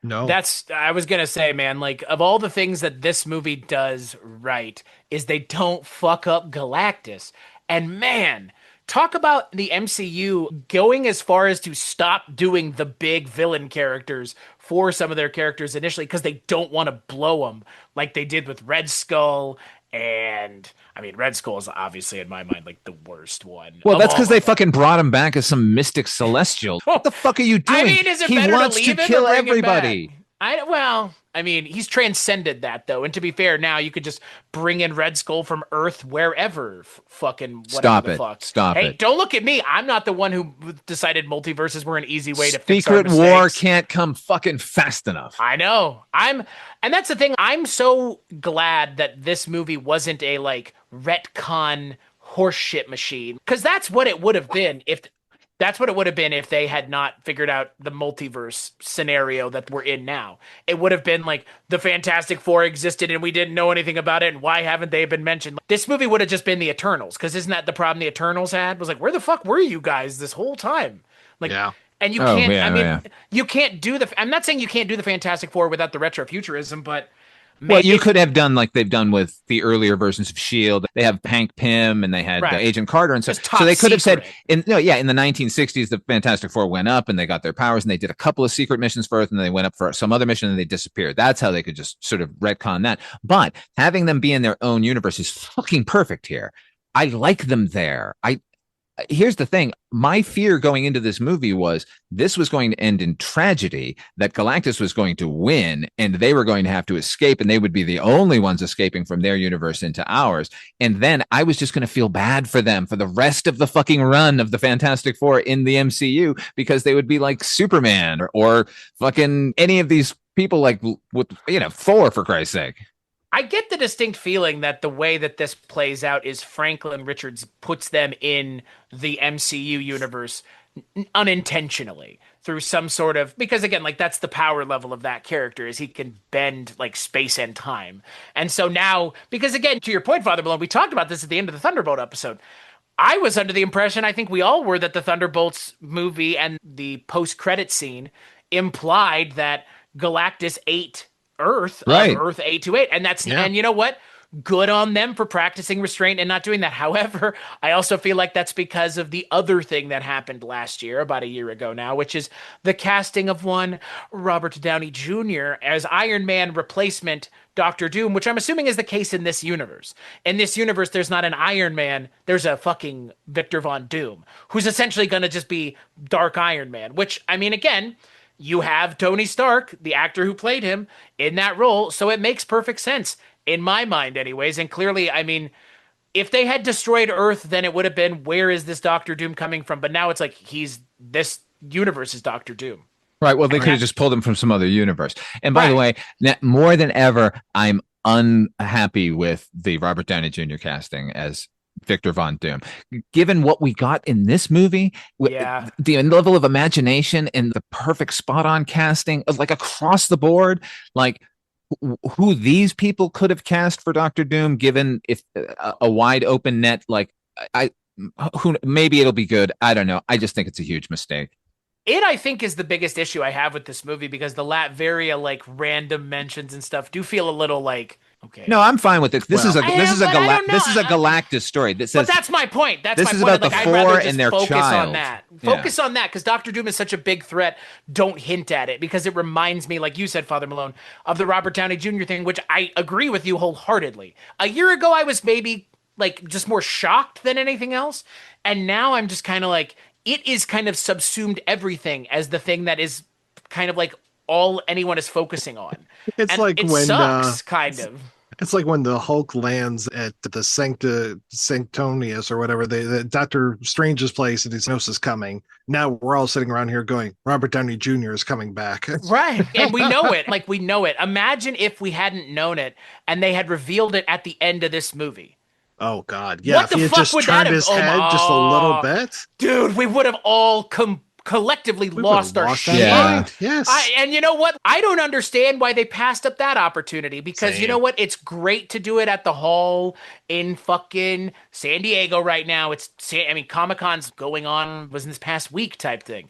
No. I was going to say, man, like, of all the things that this movie does right is they don't fuck up Galactus. And man, talk about the MCU going as far as to stop doing the big villain characters for some of their characters initially because they don't want to blow them like they did with Red Skull. And I mean, Red Skull is obviously in my mind like the worst one. Well, that's because they fucking brought him back as some mystic celestial. What the fuck are you doing? I mean, is it he better wants to leave to him kill or bring everybody. Him back? I mean, he's transcended that though. And to be fair, now you could just bring in Red Skull from Earth wherever, fucking whatever the fuck. Stop it. Hey, don't look at me. I'm not the one who decided multiverses were an easy way to fix Secret our War mistakes. can't come fucking fast enough. I know. And that's the thing. I'm so glad that this movie wasn't a like retcon horseshit machine, because that's what it would have been if they had not figured out the multiverse scenario that we're in now. It would have been like the Fantastic Four existed and we didn't know anything about it, and why haven't they been mentioned? This movie would have just been the Eternals, because isn't that the problem the Eternals had? Was like, where the fuck were you guys this whole time? Like, yeah. And you can't, you can't do I'm not saying you can't do the Fantastic Four without the retro-futurism, but well, you could have done like they've done with the earlier versions of S.H.I.E.L.D. They have Hank Pym and they had Agent Carter and stuff. So they could have said, in the 1960s, the Fantastic Four went up and they got their powers and they did a couple of secret missions first and then they went up for some other mission and they disappeared. That's how they could just sort of retcon that. But having them be in their own universe is fucking perfect here. I like them there. Here's the thing. My fear going into this movie was this was going to end in tragedy, that Galactus was going to win and they were going to have to escape and they would be the only ones escaping from their universe into ours. And then I was just going to feel bad for them for the rest of the fucking run of the Fantastic Four in the MCU, because they would be like Superman or fucking any of these people, like with, Thor, for Christ's sake. I get the distinct feeling that the way that this plays out is Franklin Richards puts them in the MCU universe unintentionally through some sort of, because again, like that's the power level of that character, is he can bend like space and time. And so now, because again, to your point, Father Malone, we talked about this at the end of the Thunderbolt episode. I was under the impression, I think we all were, that the Thunderbolts movie and the post-credit scene implied that Galactus ate Earth, Right. Earth 828, and that's and you know what? Good on them for practicing restraint and not doing that. However, I also feel like that's because of the other thing that happened last year, about a year ago now, which is the casting of one Robert Downey Jr. as Iron Man replacement Doctor Doom, which I'm assuming is the case in this universe. In this universe, there's not an Iron Man, there's a fucking Victor Von Doom, who's essentially going to just be Dark Iron Man, which, I mean, again, you have Tony Stark, the actor who played him, in that role, so it makes perfect sense. In my mind, anyways. And clearly, I mean, if they had destroyed Earth, then it would have been, where is this Doctor Doom coming from? But now it's like, this universe is Doctor Doom. Right. Well, they could have just pulled him from some other universe. And by the way, more than ever, I'm unhappy with the Robert Downey Jr. casting as Victor Von Doom. Given what we got in this movie, the level of imagination and the perfect spot-on casting, like across the board, like who these people could have cast for Doctor Doom, given if a wide open net, like maybe it'll be good. I don't know. I just think it's a huge mistake. It, I think, is the biggest issue I have with this movie, because the Latveria, like, random mentions and stuff do feel a little like, okay. No, I'm fine with it. This is a Galactus story. That says, but that's my point. That's this my is point. about Like, the I'd rather Four just and their focus child. on that. Focus on that, because Doctor Doom is such a big threat. Don't hint at it, because it reminds me, like you said, Father Malone, of the Robert Downey Jr. thing, which I agree with you wholeheartedly. A year ago, I was maybe like just more shocked than anything else, and now I'm just kind of like, it is kind of subsumed everything as the thing that is kind of like all anyone is focusing on. It's and like it when sucks, kind of. It's like when the Hulk lands at the Sanctonius or whatever, the Doctor Strange's place, and his nose is coming. Now we're all sitting around here going, Robert Downey Jr. is coming back. Right. And we know it. Like, we know it. Imagine if we hadn't known it and they had revealed it at the end of this movie. Oh, God. Yeah. What if he had just turned his head just a little bit. Dude, we would have all collectively lost our shit. Yeah. Yes. And you know what? I don't understand why they passed up that opportunity, because Same. you know what? It's great to do it at the hall in fucking San Diego right now. Comic-Con's going on, was in this past week type thing.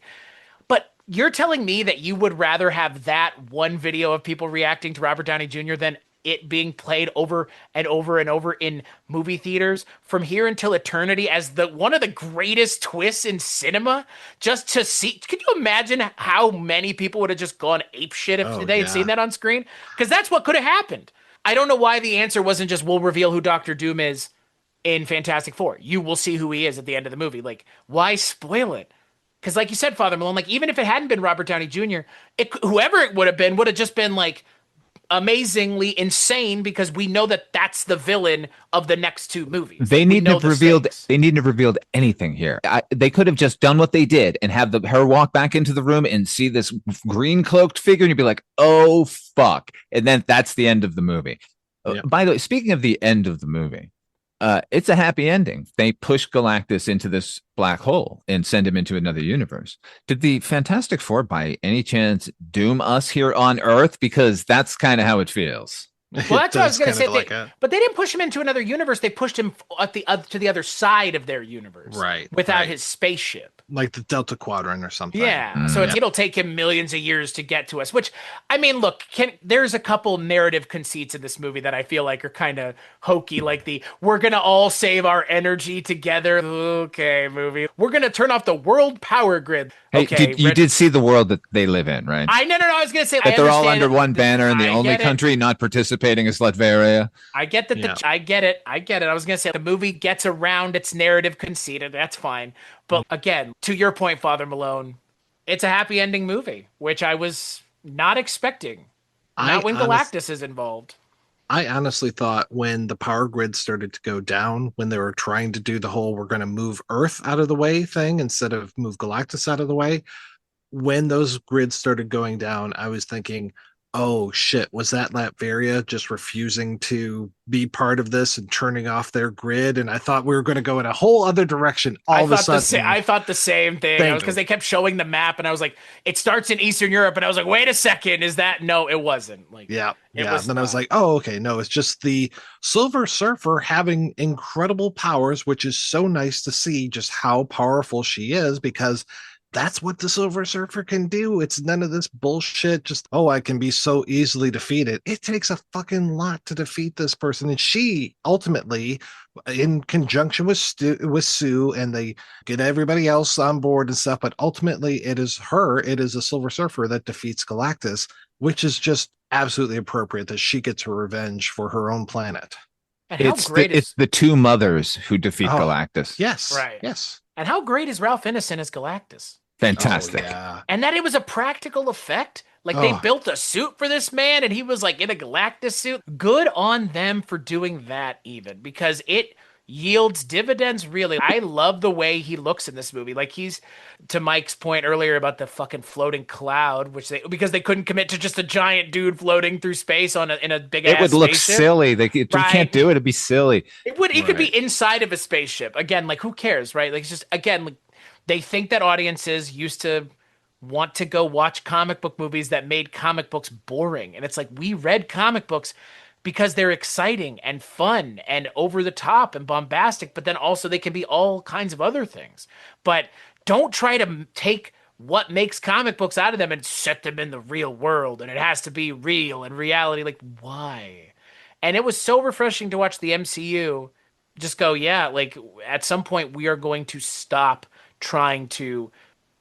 But you're telling me that you would rather have that one video of people reacting to Robert Downey Jr. than it being played over and over and over in movie theaters from here until eternity as one of the greatest twists in cinema, just to see? Could you imagine how many people would have just gone apeshit if they had seen that on screen? Because that's what could have happened. I don't know why the answer wasn't just, we'll reveal who Doctor Doom is in Fantastic Four. You will see who he is at the end of the movie. Like, why spoil it? Because like you said, Father Malone, like, even if it hadn't been Robert Downey Jr., whoever it would have just been like amazingly insane, because we know that that's the villain of the next two movies. They needn't have revealed anything here. They could have just done what they did and have her walk back into the room and see this green cloaked figure, and you'd be like, oh fuck, and then that's the end of the movie. Yep. By the way, speaking of the end of the movie, it's a happy ending. They push Galactus into this black hole and send him into another universe. Did the Fantastic Four, by any chance, doom us here on Earth? Because that's kind of how it feels. Well, that's what I was going to say. But they didn't push him into another universe. They pushed him to the other side of their universe, right? Without his spaceship, like the Delta Quadrant or something. Yeah. So it'll take him millions of years to get to us. Which, I mean, look, there's a couple narrative conceits in this movie that I feel like are kind of hokey, like we're gonna all save our energy together. Okay, movie. We're gonna turn off the world power grid. Hey, okay, you did see the world that they live in, right? No. I was gonna say that they're all under one banner, and the only country not participating is Latveria. I get that. I get it. I was gonna say the movie gets around its narrative conceit, and that's fine. But again, to your point, Father Malone, it's a happy ending movie, which I was not expecting. Not when Galactus is involved. I honestly thought when the power grid started to go down, when they were trying to do the whole "we're going to move Earth out of the way" thing instead of move Galactus out of the way, when those grids started going down, I was thinking, Oh shit, was that Latveria just refusing to be part of this and turning off their grid? And I thought we were going to go in a whole other direction all of a sudden. I thought the same thing. I was because they kept showing the map, and I was like, it starts in Eastern Europe, and I was like, wait a second, is that no? It wasn't. Like, Yeah, it yeah. was Then I was not. like, oh, okay, no, it's just the Silver Surfer having incredible powers, which is so nice to see just how powerful she is because that's what the Silver Surfer can do. It's none of this bullshit, just, oh, I can be so easily defeated. It takes a fucking lot to defeat this person. And she ultimately, in conjunction with with Sue, and they get everybody else on board and stuff, but ultimately it is the Silver Surfer that defeats Galactus, which is just absolutely appropriate that she gets her revenge for her own planet. And how great It's is the two mothers who defeat Oh, Galactus. yes, right? yes. And how great is Ralph Ineson as Galactus? Fantastic. Oh, yeah. And that it was a practical effect. Like they Oh, built a suit for this man and he was like in a Galactus suit. Good on them for doing that even because it yields dividends really. I love the way he looks in this movie. Like he's to Mike's point earlier about the fucking floating cloud, which because they couldn't commit to just a giant dude floating through space in a big It ass would look spaceship. silly. You Right. can't do it. It'd be silly. He could be Right. inside of a spaceship. Again, like who cares, right? Like it's just again, like they think that audiences used to want to go watch comic book movies that made comic books boring. And it's like we read comic books because they're exciting and fun and over the top and bombastic, but then also they can be all kinds of other things. But don't try to take what makes comic books out of them and set them in the real world and it has to be real and reality. Like, why? And it was so refreshing to watch the MCU just go, yeah, like at some point we are going to stop trying to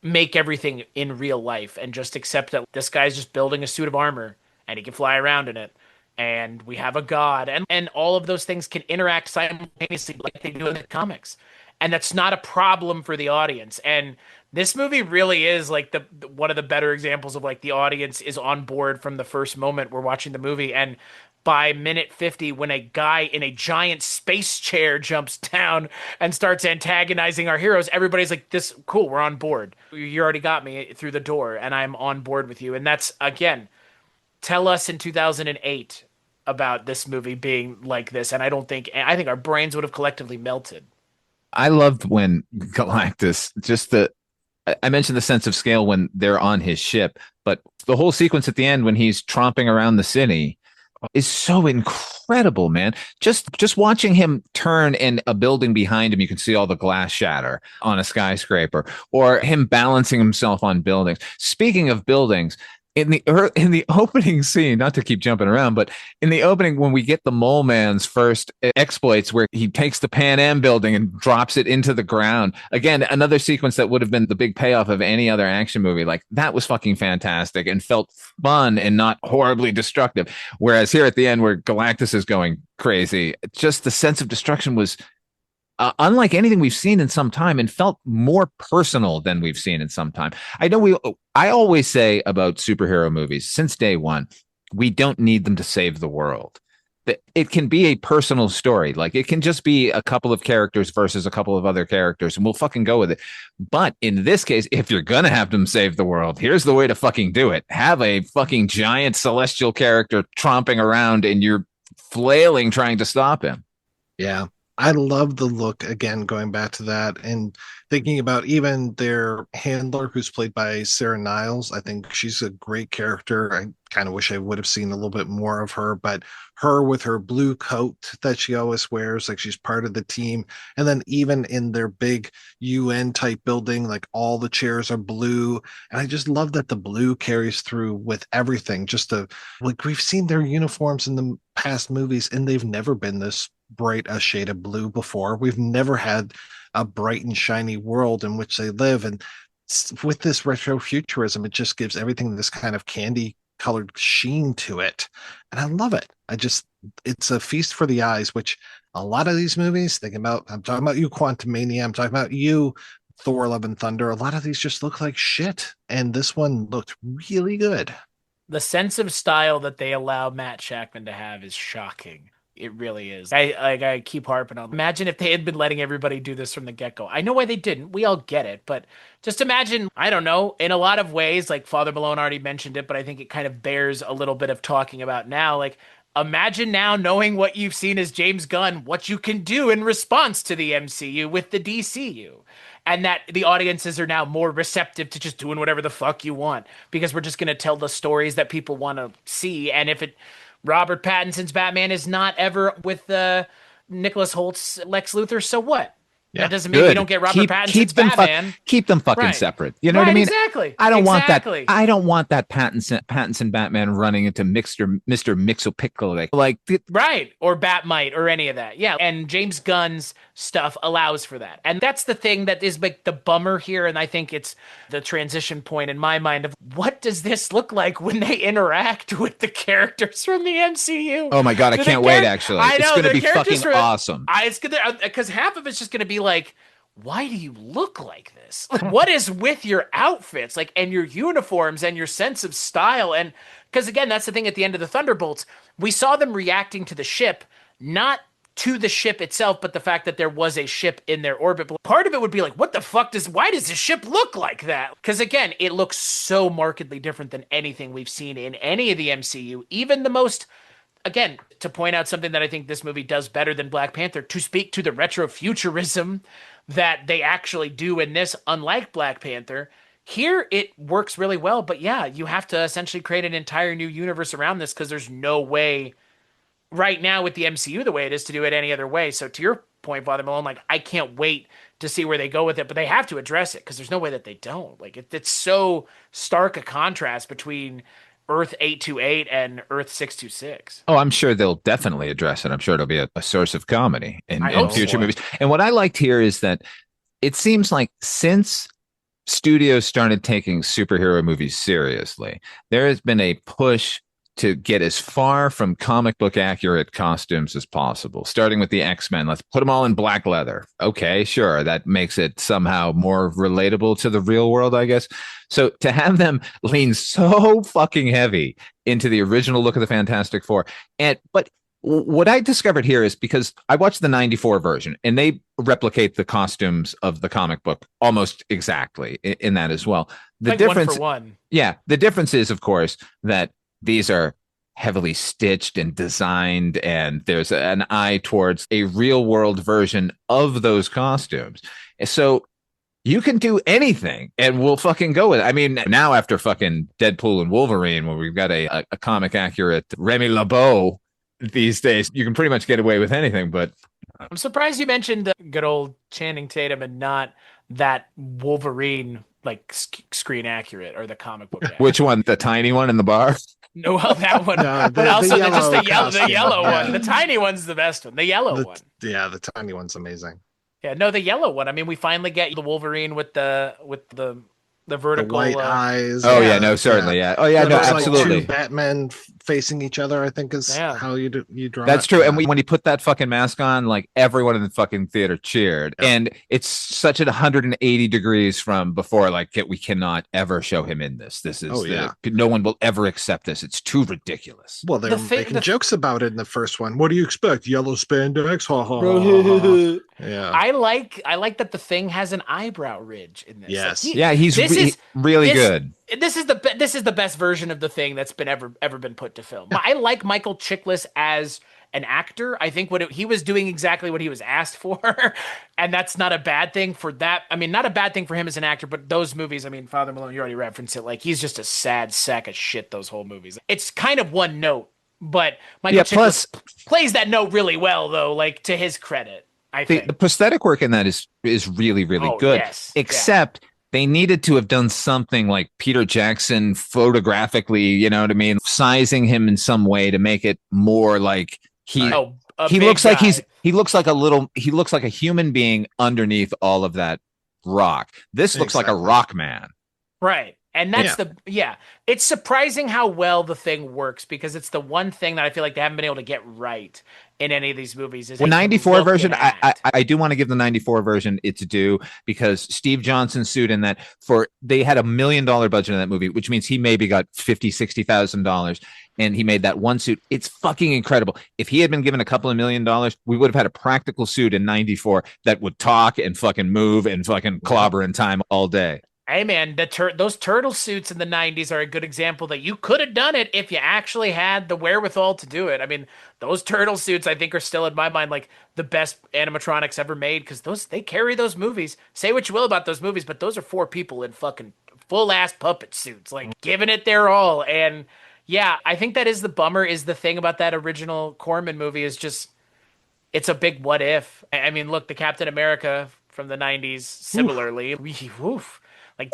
make everything in real life and just accept that this guy's just building a suit of armor and he can fly around in it. And we have a god, and all of those things can interact simultaneously like they do in the comics. And that's not a problem for the audience. And this movie really is like the one of the better examples of like the audience is on board from the first moment we're watching the movie. And by minute 50, when a guy in a giant space chair jumps down and starts antagonizing our heroes, everybody's like, this cool, we're on board. You already got me through the door and I'm on board with you. And that's again, tell us in 2008 about this movie being like this. And I think our brains would have collectively melted. I loved when Galactus, I mentioned the sense of scale when they're on his ship, but the whole sequence at the end when he's tromping around the city is so incredible, man. Just watching him turn and a building behind him, you can see all the glass shatter on a skyscraper, or him balancing himself on buildings. Speaking of buildings, in the opening scene, not to keep jumping around, but in the opening, when we get the Mole Man's first exploits, where he takes the Pan Am building and drops it into the ground, again, another sequence that would have been the big payoff of any other action movie. Like that was fucking fantastic and felt fun and not horribly destructive. Whereas here at the end, where Galactus is going crazy, just the sense of destruction was unlike anything we've seen in some time, and felt more personal than we've seen in some time. I always say about superhero movies since day one, we don't need them to save the world. It can be a personal story. Like it can just be a couple of characters versus a couple of other characters, and we'll fucking go with it. But in this case, if you're going to have them save the world, here's the way to fucking do it. Have a fucking giant celestial character tromping around and you're flailing trying to stop him. Yeah. I love the look again, going back to that and thinking about even their handler who's played by Sarah Niles. I think she's a great character. I kind of wish I would have seen a little bit more of her, but her with her blue coat that she always wears, like she's part of the team. And then even in their big UN type building, like all the chairs are blue. And I just love that the blue carries through with everything. Like we've seen their uniforms in the past movies and they've never been this bright a shade of blue before. We've never had a bright and shiny world in which they live. And with this retro futurism, it just gives everything this kind of candy colored sheen to it. And I love it. It's a feast for the eyes, which a lot of these movies, I'm talking about you, Quantumania, I'm talking about you, Thor Love and Thunder. A lot of these just look like shit. And this one looked really good. The sense of style that they allow Matt Shackman to have is shocking. It really is. I keep harping on. Imagine if they had been letting everybody do this from the get-go. I know why they didn't. We all get it, but just imagine, I don't know, in a lot of ways, like Father Malone already mentioned it, but I think it kind of bears a little bit of talking about now. Like, imagine now knowing what you've seen as James Gunn, what you can do in response to the MCU with the DCU. And that the audiences are now more receptive to just doing whatever the fuck you want, because we're just going to tell the stories that people want to see. And if Robert Pattinson's Batman is not ever with Nicholas Holt's Lex Luthor, so what? Yeah. That doesn't mean we don't get Robert Pattinson's Batman. Keep them fucking separate. You know what I mean? Exactly. I don't want that. I don't want that Pattinson Batman running into Mr. Mixopickle Right. Or Batmite or any of that. Yeah. And James Gunn's stuff allows for that. And that's the thing that is like the bummer here. And I think it's the transition point in my mind of what does this look like when they interact with the characters from the MCU? Oh my God. I can't wait, actually. I know, it's going to be fucking awesome. It's gonna, because half of it's just going to be like, why do you look like this? Like, what is with your outfits, like, and your uniforms and your sense of style? And because again, that's the thing at the end of the Thunderbolts, we saw them reacting to the ship, not to the ship itself, but the fact that there was a ship in their orbit. But part of it would be like, what the fuck why does the ship look like that? Because again, it looks so markedly different than anything we've seen in any of the MCU, even the most. Again, to point out something that I think this movie does better than Black Panther, to speak to the retro-futurism that they actually do in this, unlike Black Panther, here it works really well. But yeah, you have to essentially create an entire new universe around this because there's no way right now with the MCU the way it is to do it any other way. So to your point, Father Malone, like, I can't wait to see where they go with it, but they have to address it because there's no way that they don't. Like, it's so stark a contrast between Earth 828 and Earth 626. Oh, I'm sure they'll definitely address it. I'm sure it'll be a source of comedy in future movies. And what I liked here is that it seems like since studios started taking superhero movies seriously, there has been a push to get as far from comic book accurate costumes as possible, starting with the X-Men. Let's put them all in black leather. Okay, sure. That makes it somehow more relatable to the real world, I guess. So to have them lean so fucking heavy into the original look of the Fantastic Four. But what I discovered here is because I watched the 94 version and they replicate the costumes of the comic book almost exactly in that as well. The like difference, 1 for 1. Yeah, the difference is, of course, that these are heavily stitched and designed, and there's an eye towards a real world version of those costumes. So you can do anything and we'll fucking go with it. I mean, now after fucking Deadpool and Wolverine, where we've got a comic accurate Remy LeBeau these days, you can pretty much get away with anything. But I'm surprised you mentioned good old Channing Tatum and not that Wolverine, like screen accurate or the comic book. Which one? The tiny one in the bar? No, well, that one. No, but also just the yellow one. The tiny one's the best one. The yellow one. Yeah, the tiny one's amazing. Yeah, no, the yellow one. I mean, we finally get the Wolverine with the vertical white eyes. Oh yeah, no, certainly, yeah. Oh yeah, no, absolutely. Like two Batmen facing each other, I think is how you draw. That's true. And when he put that fucking mask on, like everyone in the fucking theater cheered. Yep. And it's such at 180 degrees from before. Like we cannot ever show him in this. This is no one will ever accept this. It's too ridiculous. Well, they're making jokes about it in the first one. What do you expect? Yellow spandex? Ha ha ha. Yeah. I like that the Thing has an eyebrow ridge in this. Yes. Like he's really good. This is the best version of the Thing that's been ever been put to film. I like Michael Chiklis as an actor. I think he was doing exactly what he was asked for, and that's not a bad thing for that. I mean, not a bad thing for him as an actor, but those movies, I mean, Father Malone, you already referenced it. Like, he's just a sad sack of shit, those whole movies. It's kind of one note, but Michael Chiklis plays that note really well, though, like, to his credit, I think. The prosthetic work in that is really, really good. Yes. Except they needed to have done something like Peter Jackson photographically, you know what I mean? Sizing him in some way to make it more like he looks like he looks like a human being underneath all of that rock. This looks like a rock man. Right. And that's it's surprising how well the thing works because it's the one thing that I feel like they haven't been able to get right in any of these movies. Is The they can 94 look version, and act. I do want to give the 94 version its due because Steve Johnson's suit in that they had $1 million budget in that movie, which means he maybe got $50,000-$60,000 and he made that one suit. It's fucking incredible. If he had been given a couple of $1 million, we would have had a practical suit in 94 that would talk and fucking move and fucking clobber in time all day. Hey man, those turtle suits in the 90s are a good example that you could have done it if you actually had the wherewithal to do it. I mean, those turtle suits I think are still in my mind like the best animatronics ever made because they carry those movies. Say what you will about those movies, but those are 4 people in fucking full ass puppet suits, like giving it their all. And yeah, I think that is the bummer. Is the thing about that original Corman movie is just it's a big what if. I mean, look, the Captain America from the 90s similarly. Woof. Like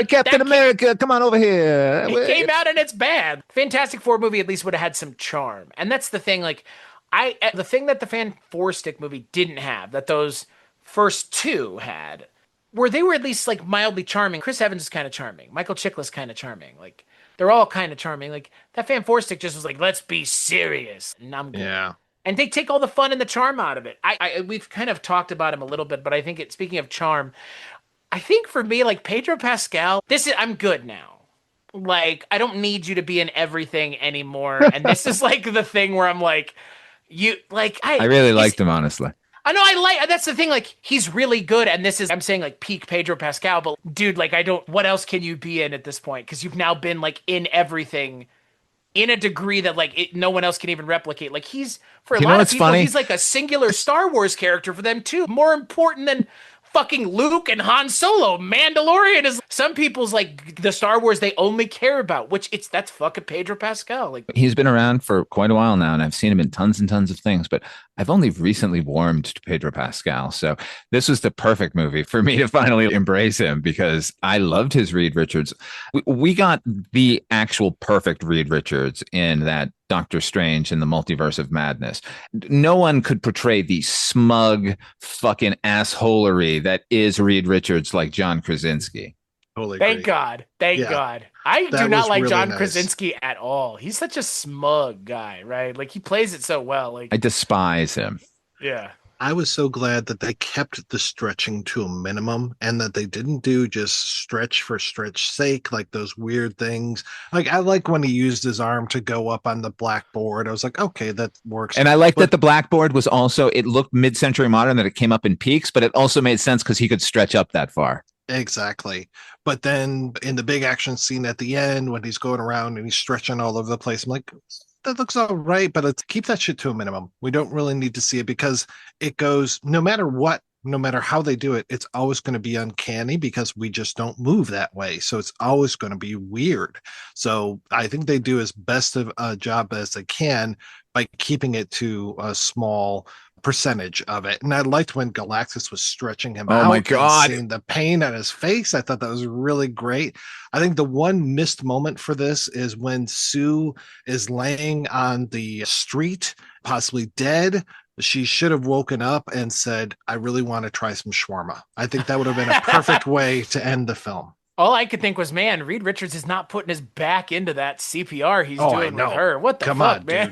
Captain America, come on over here. It came out and it's bad. Fantastic Four movie at least would have had some charm. And that's the thing, like the thing that the Fan Four Stick movie didn't have, that those first 2 had, where they were at least like mildly charming. Chris Evans is kind of charming. Michael Chiklis kind of charming. Like they're all kind of charming. Like that Fan Four Stick just was like, let's be serious. And I'm good. Yeah. And they take all the fun and the charm out of it. We've kind of talked about him a little bit, but I think speaking of charm, I think for me, like Pedro Pascal, I'm good now. Like, I don't need you to be in everything anymore. And this is like the thing where I'm like, I really liked him, honestly. I know that's the thing. Like, he's really good. And I'm saying like peak Pedro Pascal, but dude, like, what else can you be in at this point? Cause you've now been like in everything in a degree that like no one else can even replicate. Like he's, for a lot of people, he's like a singular Star Wars character for them too. More important than fucking Luke and Han Solo. Mandalorian is some people's like the Star Wars they only care about, that's fucking Pedro Pascal. Like he's been around for quite a while now, and I've seen him in tons and tons of things, but I've only recently warmed to Pedro Pascal. So this was the perfect movie for me to finally embrace him because I loved his Reed Richards. We got the actual perfect Reed Richards in that Doctor Strange in the Multiverse of Madness. No one could portray the smug fucking assholery that is Reed Richards like John Krasinski. Totally Thank God. I do not like really John Krasinski at all. He's such a smug guy, right? Like he plays it so well. Like I despise him. Yeah. I was so glad that they kept the stretching to a minimum and that they didn't do just stretch for stretch sake, like those weird things. Like I like when he used his arm to go up on the blackboard. I was like, okay, that works. And I like that the blackboard was also, it looked mid-century modern, that it came up in peaks, but it also made sense because he could stretch up that far. Exactly. But then in the big action scene at the end, when he's going around and he's stretching all over the place, I'm like, that looks all right, but let's keep that shit to a minimum. We don't really need to see it because it goes no matter what, no matter how they do it, it's always going to be uncanny because we just don't move that way. So it's always going to be weird. So I think they do as best of a job as they can by keeping it to a small percentage of it. And I liked when Galactus was stretching him out. Oh my God. Seeing the pain on his face. I thought that was really great. I think the one missed moment for this is when Sue is laying on the street, possibly dead. She should have woken up and said, I really want to try some shawarma. I think that would have been a perfect way to end the film. All I could think was, man, Reed Richards is not putting his back into that CPR he's doing with her. What the fuck, man?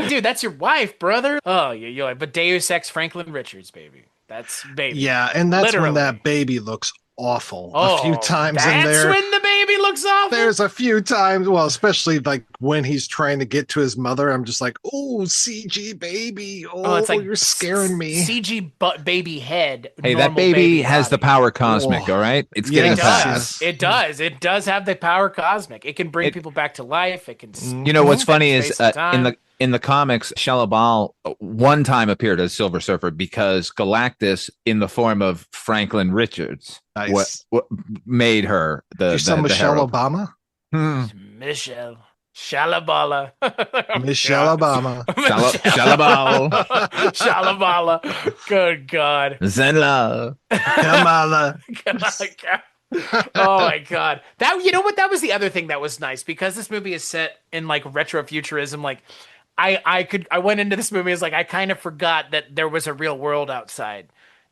Dude, that's your wife, brother. Oh, yeah. But Deus Ex Franklin Richards, baby. That's baby. Yeah, and that's literally when that baby looks awful a few times in there. That's when the baby looks awful. There's a few times, well, especially like when he's trying to get to his mother. I'm just like, oh, CG baby. Oh, it's like you're scaring me. CG baby head. Hey, that baby has the power cosmic, all right? It's getting fast. It does. It does have the power cosmic. It can bring people back to life. It can. You know what's funny is in the comics, Shalabal one time appeared as Silver Surfer because Galactus, in the form of Franklin Richards, made her the Michelle Obama. Michelle Shalabala. Michelle Obama. Shalabal. Shalabala. Good God. Zenla. Kamala. Oh my God. That, you know what? That was the other thing that was nice because this movie is set in like retro-futurism. Like I went into this movie as like, I kind of forgot that there was a real world outside.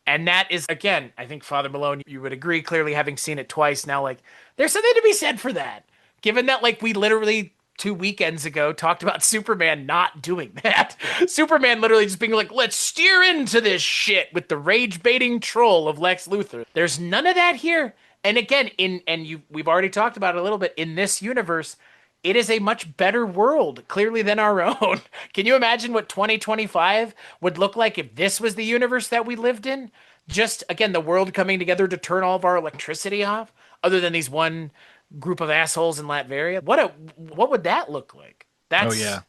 And that is, again, I think Father Malone, you would agree, clearly having seen it twice now, like, there's something to be said for that. Given that, like, we literally 2 weekends ago talked about Superman not doing that. Superman literally just being like, let's steer into this shit with the rage-baiting troll of Lex Luthor. There's none of that here. And again, we've already talked about it a little bit, in this universe, it is a much better world, clearly, than our own. Can you imagine what 2025 would look like if this was the universe that we lived in? Just, again, the world coming together to turn all of our electricity off, other than these one group of assholes in Latveria. What would that look like? Oh yeah.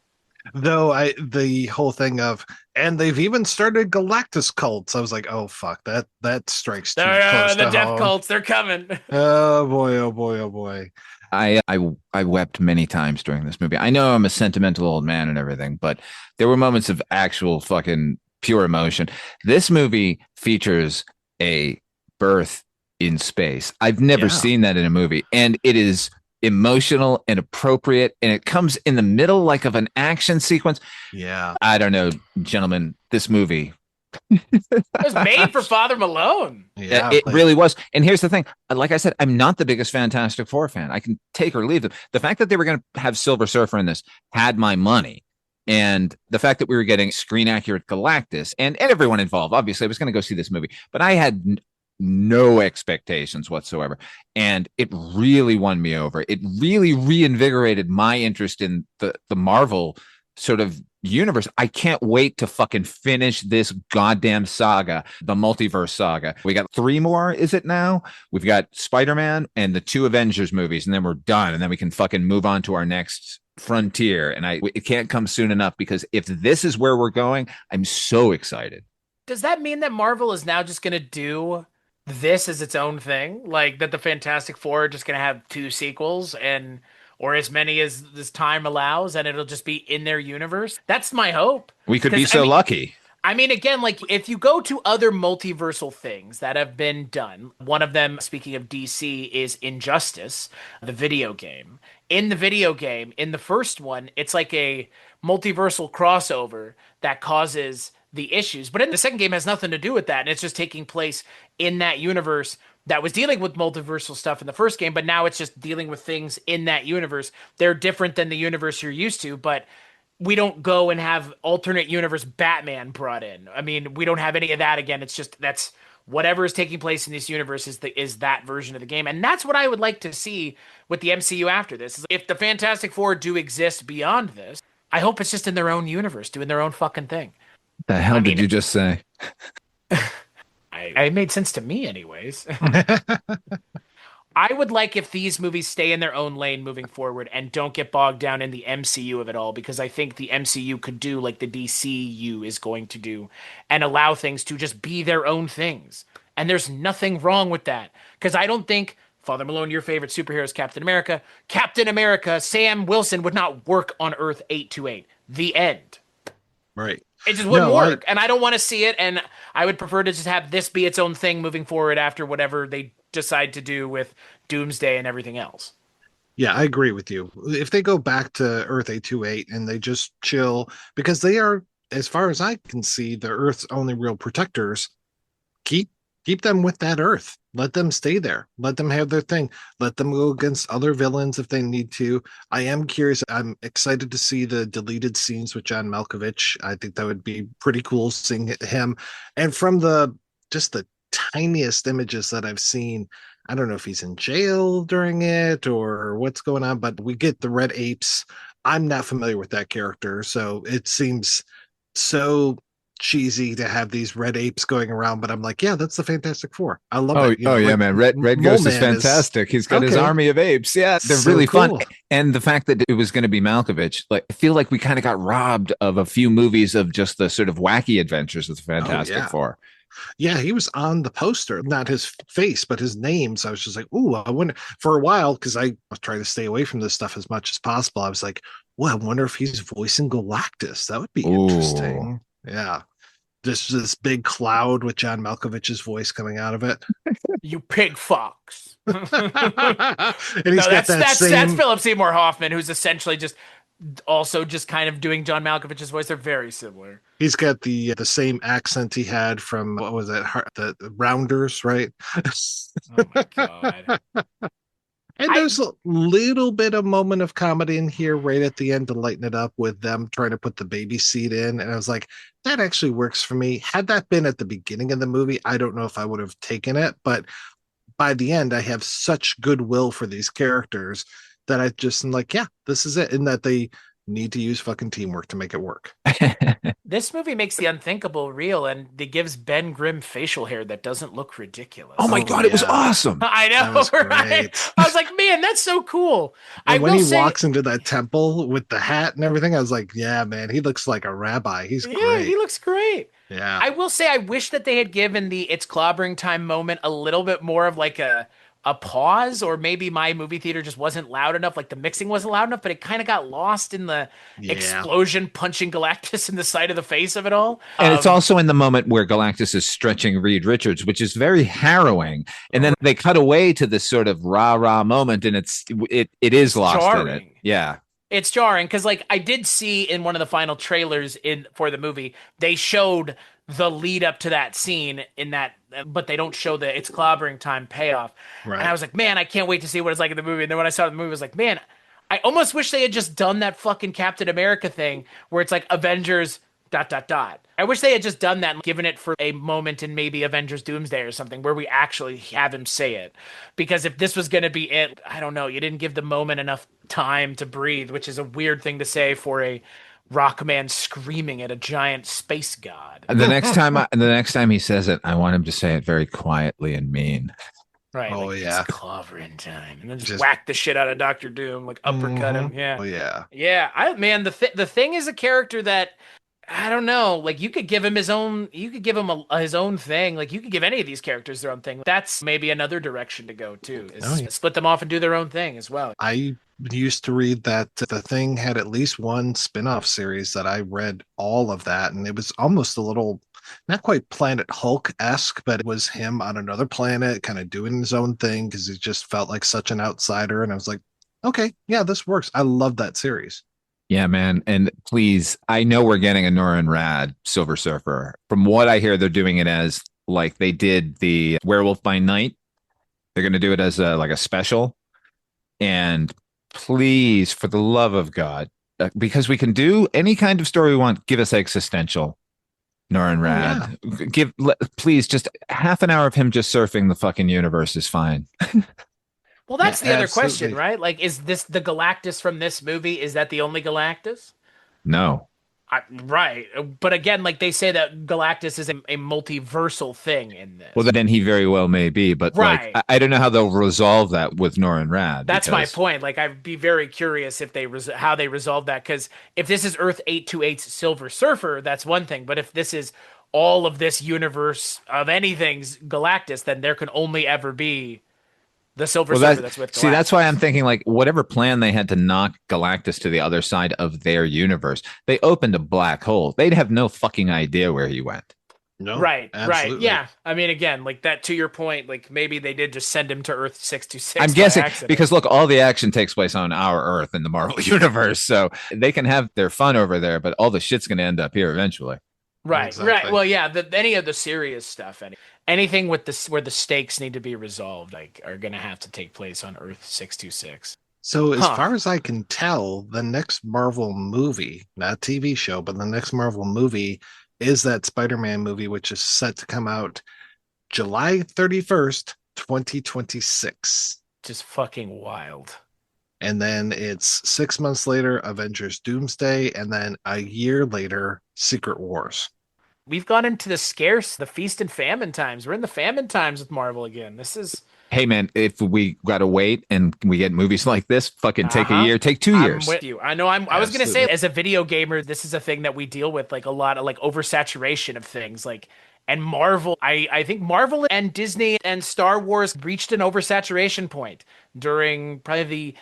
Though the whole thing of, and they've even started Galactus cults. I was like, oh fuck, that strikes too close the to death home. cults, they're coming. Oh boy, oh boy, oh boy. I wept many times during this movie. I know I'm a sentimental old man and everything, but there were moments of actual fucking pure emotion. This movie features a birth in space. I've never seen that in a movie, and it is emotional and appropriate, and it comes in the middle like of an action sequence. Yeah. I don't know, gentlemen, this movie, it was made for Father Malone. Yeah, it really was. And here's the thing. Like I said, I'm not the biggest Fantastic Four fan. I can take or leave them. The fact that they were going to have Silver Surfer in this had my money. And the fact that we were getting screen accurate Galactus and everyone involved, obviously I was going to go see this movie, but I had no expectations whatsoever. And it really won me over. It really reinvigorated my interest in the Marvel sort of universe. I can't wait to fucking finish this goddamn saga, the multiverse saga. We got 3 more, is it now? We've got Spider-Man and the 2 Avengers movies, and then we're done. And then we can fucking move on to our next frontier. And it can't come soon enough, because if this is where we're going, I'm so excited. Does that mean that Marvel is now just going to do this as its own thing? Like that the Fantastic Four are just going to have 2 sequels or as many as this time allows, and it'll just be in their universe? That's my hope. We could be so lucky. I mean, again, like if you go to other multiversal things that have been done, one of them, speaking of DC, is Injustice, the video game. In the video game, in the first one, it's like a multiversal crossover that causes the issues. But in the second game, it has nothing to do with that. And it's just taking place in that universe that was dealing with multiversal stuff in the first game, but now it's just dealing with things in that universe. They're different than the universe you're used to, but we don't go and have alternate universe Batman brought in. I mean, we don't have any of that again. It's just that's whatever is taking place in this universe is that version of the game. And that's what I would like to see with the MCU after this. If the Fantastic Four do exist beyond this, I hope it's just in their own universe, doing their own fucking thing. The hell did you just say? It made sense to me anyways. I would like if these movies stay in their own lane moving forward and don't get bogged down in the MCU of it all, because I think the MCU could do like the DCU is going to do and allow things to just be their own things. And there's nothing wrong with that, because I don't think, Father Malone, your favorite superhero is Captain America, Sam Wilson would not work on Earth 828. The end. Right. It just wouldn't work, and I don't want to see it, and I would prefer to just have this be its own thing moving forward after whatever they decide to do with Doomsday and everything else. Yeah, I agree with you. If they go back to Earth 828 and they just chill, because they are, as far as I can see, the Earth's only real protectors, keep them with that Earth. Let them stay there. Let them have their thing. Let them go against other villains if they need to. I am curious. I'm excited to see the deleted scenes with John Malkovich. I think that would be pretty cool seeing him. And from the tiniest images that I've seen, I don't know if he's in jail during it or what's going on, but we get the Red Apes. I'm not familiar with that character, so it seems so cheesy to have these red apes going around, but I'm like, yeah, that's the Fantastic Four. I love it. Yeah, man. Red Ghost is fantastic. He's got his army of apes. Yeah, they're so really fun. And the fact that it was going to be Malkovich, like, I feel like we kind of got robbed of a few movies of just the sort of wacky adventures of the Fantastic Four. Yeah, he was on the poster, not his face, but his name. So I was just like, ooh, I wonder, for a while, because I was trying to stay away from this stuff as much as possible. I was like, well, I wonder if he's voicing Galactus. That would be interesting. Yeah. This big cloud with John Malkovich's voice coming out of it. You pig fox. And he's got that's Philip Seymour Hoffman, who's essentially just also just kind of doing John Malkovich's voice. They're very similar. He's got the same accent he had from what was that? The Rounders, right? Oh my God. And there's a little bit of moment of comedy in here right at the end to lighten it up with them trying to put the baby seat in. And I was like, that actually works for me. Had that been at the beginning of the movie, I don't know if I would have taken it. But by the end, I have such goodwill for these characters that I just am like, yeah, this is it. And that they need to use fucking teamwork to make it work. This movie makes the unthinkable real, and it gives Ben Grimm facial hair that doesn't look ridiculous. Oh my God, it was awesome. I know, right? I was like, man, that's so cool. And when he walks into that temple with the hat and everything, I was like, yeah, man, he looks like a rabbi. He's great. Yeah, he looks great. Yeah. I will say I wish that they had given the it's clobbering time moment a little bit more of like a pause, or maybe my movie theater just wasn't loud enough, like the mixing wasn't loud enough, but it kind of got lost in the explosion punching Galactus in the side of the face of it all. And it's also in the moment where Galactus is stretching Reed Richards, which is very harrowing. And then they cut away to this sort of rah-rah moment, and it is lost jarring. in it. Yeah. It's jarring because, like, I did see in one of the final trailers for the movie, they showed the lead up to that scene in that, but they don't show the it's clobbering time payoff. Right. And I was like, man, I can't wait to see what it's like in the movie. And then when I saw the movie, I was like, man, I almost wish they had just done that fucking Captain America thing where it's like Avengers ... I wish they had just done that and given it for a moment in maybe Avengers Doomsday or something where we actually have him say it. Because if this was going to be it, I don't know, you didn't give the moment enough time to breathe, which is a weird thing to say for a Rockman screaming at a giant space god. And the next time he says it, I want him to say it very quietly and mean. Right. Oh, like, yeah. It's clobbering time. And then just whack the shit out of Dr. Doom, like uppercut him. Yeah. Oh, yeah. Yeah. The Thing is a character that, I don't know, like you could give him his own, his own thing. Like you could give any of these characters their own thing. That's maybe another direction to go too, is split them off and do their own thing as well. I used to read that The Thing had at least one spin-off series that I read all of that. And it was almost a little, not quite Planet Hulk-esque, but it was him on another planet kind of doing his own thing because he just felt like such an outsider. And I was like, okay, yeah, this works. I love that series. Yeah, man. And please, I know we're getting a Norin Rad Silver Surfer. From what I hear, they're doing it as like they did the Werewolf by Night. They're going to do it as a special. And please, for the love of God, because we can do any kind of story we want, give us existential Norin Rad. Yeah. Please, just half an hour of him just surfing the fucking universe is fine. Well, that's the other question, right? Like, is this the Galactus from this movie? Is that the only Galactus? No. Right. But again, like they say that Galactus is a multiversal thing in this. Well, then he very well may be. But like, I don't know how they'll resolve that with Norin Rad. That's my point. Like, I'd be very curious if how they resolve that. Because if this is Earth 828's Silver Surfer, that's one thing. But if this is all of this universe of anything's Galactus, then there can only ever be the Silver Surfer that's with Galactus. See, that's why I'm thinking, like, whatever plan they had to knock Galactus to the other side of their universe, they opened a black hole. They'd have no fucking idea where he went. No, right, absolutely. Right. Yeah. I mean, again, like that, to your point, like maybe they did just send him to Earth 626. I'm guessing because look, all the action takes place on our Earth in the Marvel universe. So they can have their fun over there, but all the shit's going to end up here eventually. Right, exactly. Right. Well, yeah, any of the serious stuff, anything with this where the stakes need to be resolved, like, are going to have to take place on Earth 626. So as far as I can tell, the next Marvel movie, not TV show, but the next Marvel movie is that Spider-Man movie, which is set to come out July 31st, 2026. Just fucking wild. And then it's 6 months later, Avengers Doomsday, and then a year later, Secret Wars. We've gone into the feast and famine times. We're in the famine times with Marvel again. This is... Hey, man, if we got to wait and we get movies like this, fucking take a year, take 2 years. I'm with you. I know I was going to say, as a video gamer, this is a thing that we deal with, like a lot of like oversaturation of things. Like, and Marvel, I think Marvel and Disney and Star Wars reached an oversaturation point during probably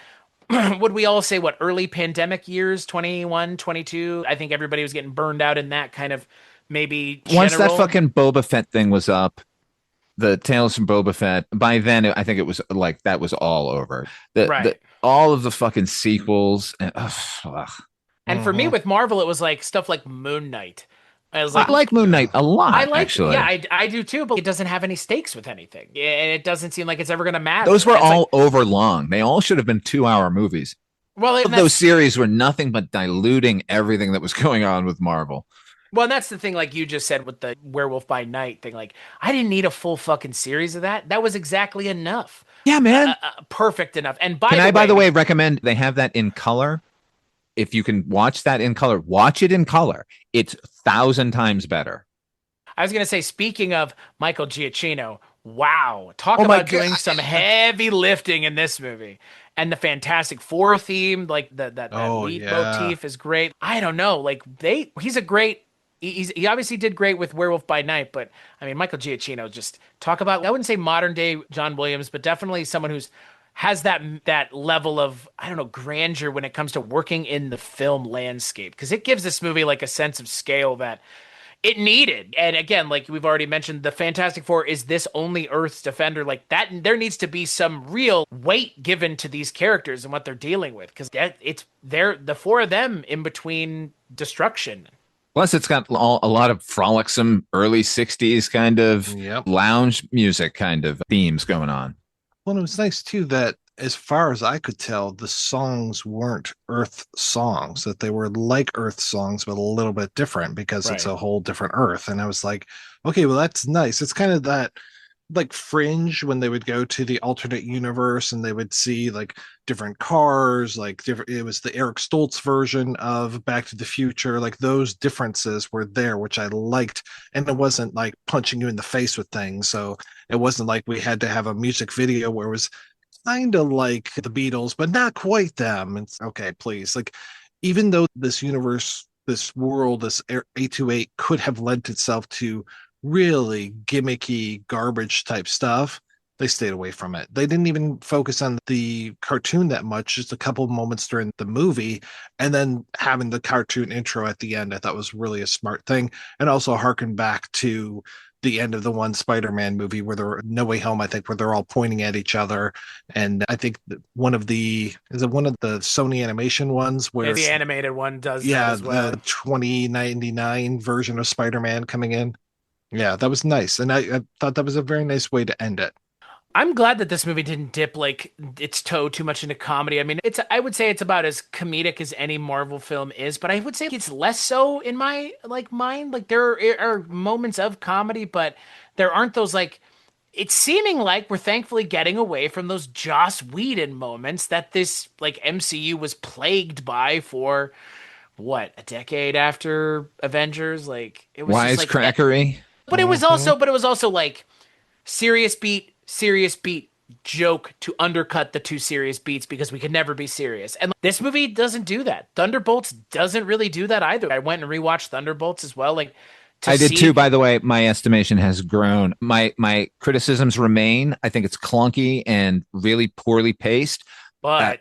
would we all say early pandemic years, 21, 22? I think everybody was getting burned out in that kind of maybe Once that fucking Boba Fett thing was up, the Tales from Boba Fett. By then, I think it was like that was all over. Right. All of the fucking sequels. And, And for me with Marvel, it was like stuff like Moon Knight. I was I like, like Moon Knight a I lot, like, actually. yeah, I do too, but it doesn't have any stakes with anything. And it doesn't seem like it's ever going to matter. Those were It's all like, over long. They all should have been 2-hour movies. well, and Those series were nothing but diluting everything that was going on with Marvel. well, and that's the thing, like you just said with the Werewolf by Night thing. Like, I didn't need a full fucking series of that. That was exactly enough. Yeah, man. Perfect enough. And by the way, recommend they have that in color. If you can watch that in color, watch it in color. It's 1,000 times better. I was going to say, speaking of Michael Giacchino, wow. Talk about doing some heavy lifting in this movie. And the Fantastic Four theme, like that lead motif is great. I don't know. Like he's a great, he obviously did great with Werewolf by Night, but I mean, Michael Giacchino, just talk about, I wouldn't say modern day John Williams, but definitely someone who's has that level of, I don't know, grandeur when it comes to working in the film landscape. Because it gives this movie like a sense of scale that it needed. And again, like we've already mentioned, the Fantastic Four is this only Earth's defender. Like that, there needs to be some real weight given to these characters and what they're dealing with. Because the four of them in between destruction. Plus, it's got a lot of frolicsome early 60s kind of lounge music kind of themes going on. Well, it was nice too that as far as I could tell, the songs weren't Earth songs, that they were like Earth songs, but a little bit different because it's a whole different Earth. And I was like, okay, well, that's nice. It's kind of that like Fringe when they would go to the alternate universe and they would see like different cars, like different, it was the Eric Stoltz version of Back to the Future. Like those differences were there, which I liked. And it wasn't like punching you in the face with things. So it wasn't like we had to have a music video where it was kind of like the Beatles, but not quite them. It's okay, please. Like, even though this universe, this world, this 828 could have lent itself to really gimmicky garbage type stuff, they stayed away from it. They didn't even focus on the cartoon that much, just a couple of moments during the movie, and then having the cartoon intro at the end, I thought was really a smart thing. And also harken back to the end of the one Spider-Man movie where they're No Way Home, I think, where they're all pointing at each other. And I think one of the Sony animation ones where the animated one does that as well. The 2099 version of Spider-Man coming in. Yeah, that was nice. And I thought that was a very nice way to end it. I'm glad that this movie didn't dip like its toe too much into comedy. I mean, I would say it's about as comedic as any Marvel film is, but I would say it's less so in my mind. Like there are moments of comedy, but there aren't those like, it's seeming like we're thankfully getting away from those Joss Whedon moments that this like MCU was plagued by for what, a decade after Avengers. Like it was wisecrackery. But it was also like serious beat, joke to undercut the two serious beats because we could never be serious. And this movie doesn't do that. Thunderbolts doesn't really do that either. I went and rewatched Thunderbolts as well. Like I did too, by the way. My estimation has grown. My criticisms remain. I think it's clunky and really poorly paced. But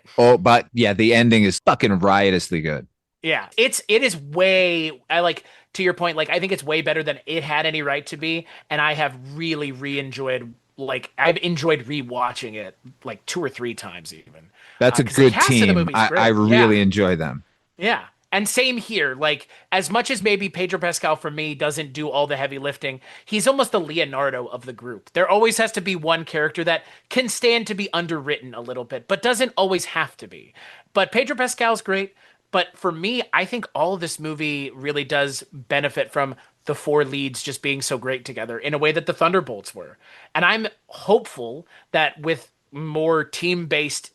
yeah, the ending is fucking riotously good. Yeah, it is way, I like, to your point, like I think it's way better than it had any right to be, and I have really re-enjoyed, like I've enjoyed rewatching it like 2 or 3 times even. That's a good team. I really enjoy them. Yeah. And same here. Like, as much as maybe Pedro Pascal for me doesn't do all the heavy lifting, he's almost the Leonardo of the group. There always has to be one character that can stand to be underwritten a little bit, but doesn't always have to be. But Pedro Pascal's great. But for me, I think all of this movie really does benefit from the 4 leads just being so great together in a way that the Thunderbolts were. And I'm hopeful that with more team-based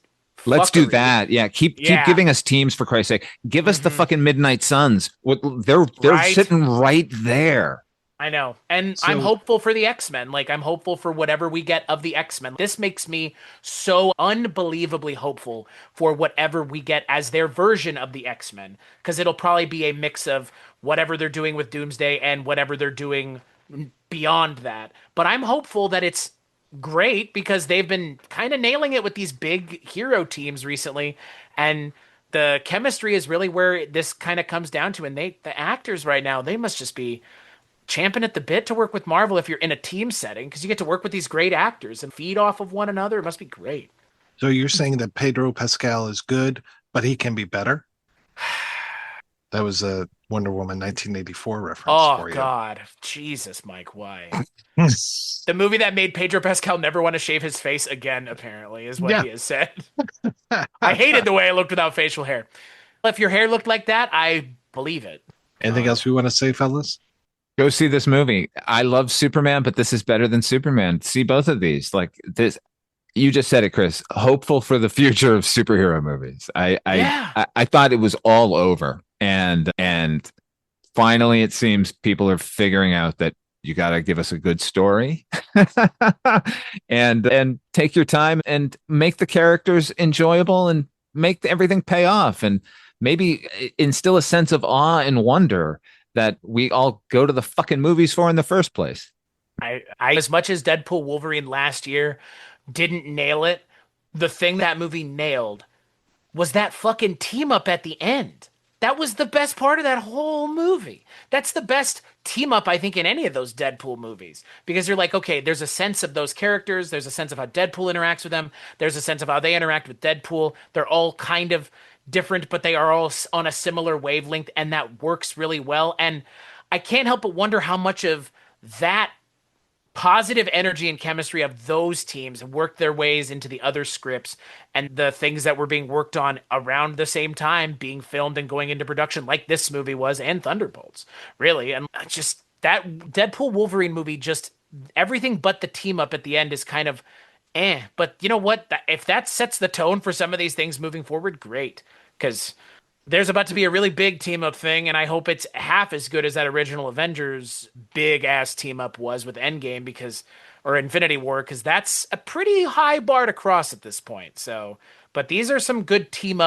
let's do that. Yeah. Keep giving us teams, for Christ's sake. Give us the fucking Midnight Suns. They're sitting right there. I know. And I'm hopeful for the X-Men. Like, I'm hopeful for whatever we get of the X-Men. This makes me so unbelievably hopeful for whatever we get as their version of the X-Men. Because it'll probably be a mix of whatever they're doing with Doomsday and whatever they're doing beyond that. But I'm hopeful that it's great because they've been kind of nailing it with these big hero teams recently. And the chemistry is really where this kind of comes down to. And the actors right now, they must just be champing at the bit to work with Marvel if you're in a team setting, because you get to work with these great actors and feed off of one another. It must be great. So you're saying that Pedro Pascal is good, but he can be better? That was a Wonder Woman 1984 reference Oh, for you. God. Jesus, Mike, why? The movie that made Pedro Pascal never want to shave his face again, apparently, is what he has said. I hated the way I looked without facial hair. If your hair looked like that, I believe it. Anything else we want to say, fellas? Go see this movie. I love Superman, but this is better than Superman. See both of these. Like this, you just said it, Chris. Hopeful for the future of superhero movies. I thought it was all over, and finally, it seems people are figuring out that you got to give us a good story, and take your time and make the characters enjoyable and make everything pay off, and maybe instill a sense of awe and wonder that we all go to the fucking movies for in the first place. I as much as Deadpool Wolverine last year didn't nail it, the thing that movie nailed was that fucking team up at the end. That was the best part of that whole movie. That's the best team up, I think, in any of those Deadpool movies. Because you're like, okay, there's a sense of those characters. There's a sense of how Deadpool interacts with them. There's a sense of how they interact with Deadpool. They're all kind of different, but they are all on a similar wavelength, and that works really well. And I can't help but wonder how much of that positive energy and chemistry of those teams worked their ways into the other scripts and the things that were being worked on around the same time being filmed and going into production, like this movie was, and Thunderbolts, really. And just that Deadpool Wolverine movie, just everything but the team up at the end is kind of but you know what? If that sets the tone for some of these things moving forward, great. Because there's about to be a really big team up thing, and I hope it's half as good as that original Avengers big ass team up was with Endgame, or Infinity War, because that's a pretty high bar to cross at this point. So, but these are some good team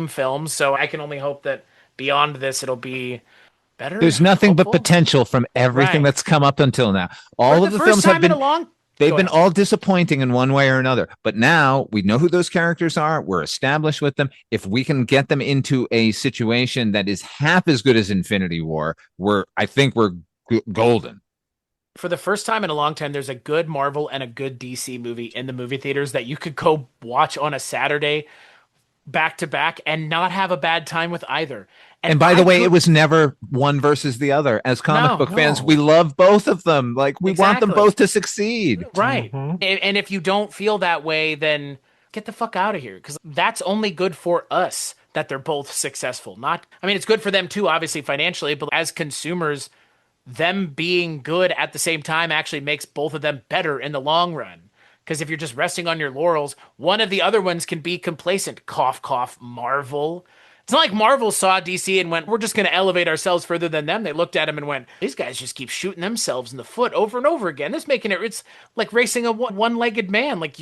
films. So I can only hope that beyond this, it'll be better. There's nothing but potential from everything that's come up until now. All of the films have been they've been all disappointing in one way or another. But now we know who those characters are. We're established with them. If we can get them into a situation that is half as good as Infinity War, I think we're golden. For the first time in a long time, there's a good Marvel and a good DC movie in the movie theaters that you could go watch on a Saturday back to back and not have a bad time with either. And by the way, it was never one versus the other. As comic book fans, we love both of them. Like, we want them both to succeed. Right. Mm-hmm. And if you don't feel that way, then get the fuck out of here. Because that's only good for us that they're both successful. It's good for them too, obviously, financially. But as consumers, them being good at the same time actually makes both of them better in the long run. Because if you're just resting on your laurels, one of the other ones can be complacent. Cough, cough, Marvel. It's not like Marvel saw DC and went, we're just going to elevate ourselves further than them. They looked at him and went, these guys just keep shooting themselves in the foot over and over again. It's like racing a one-legged man. Like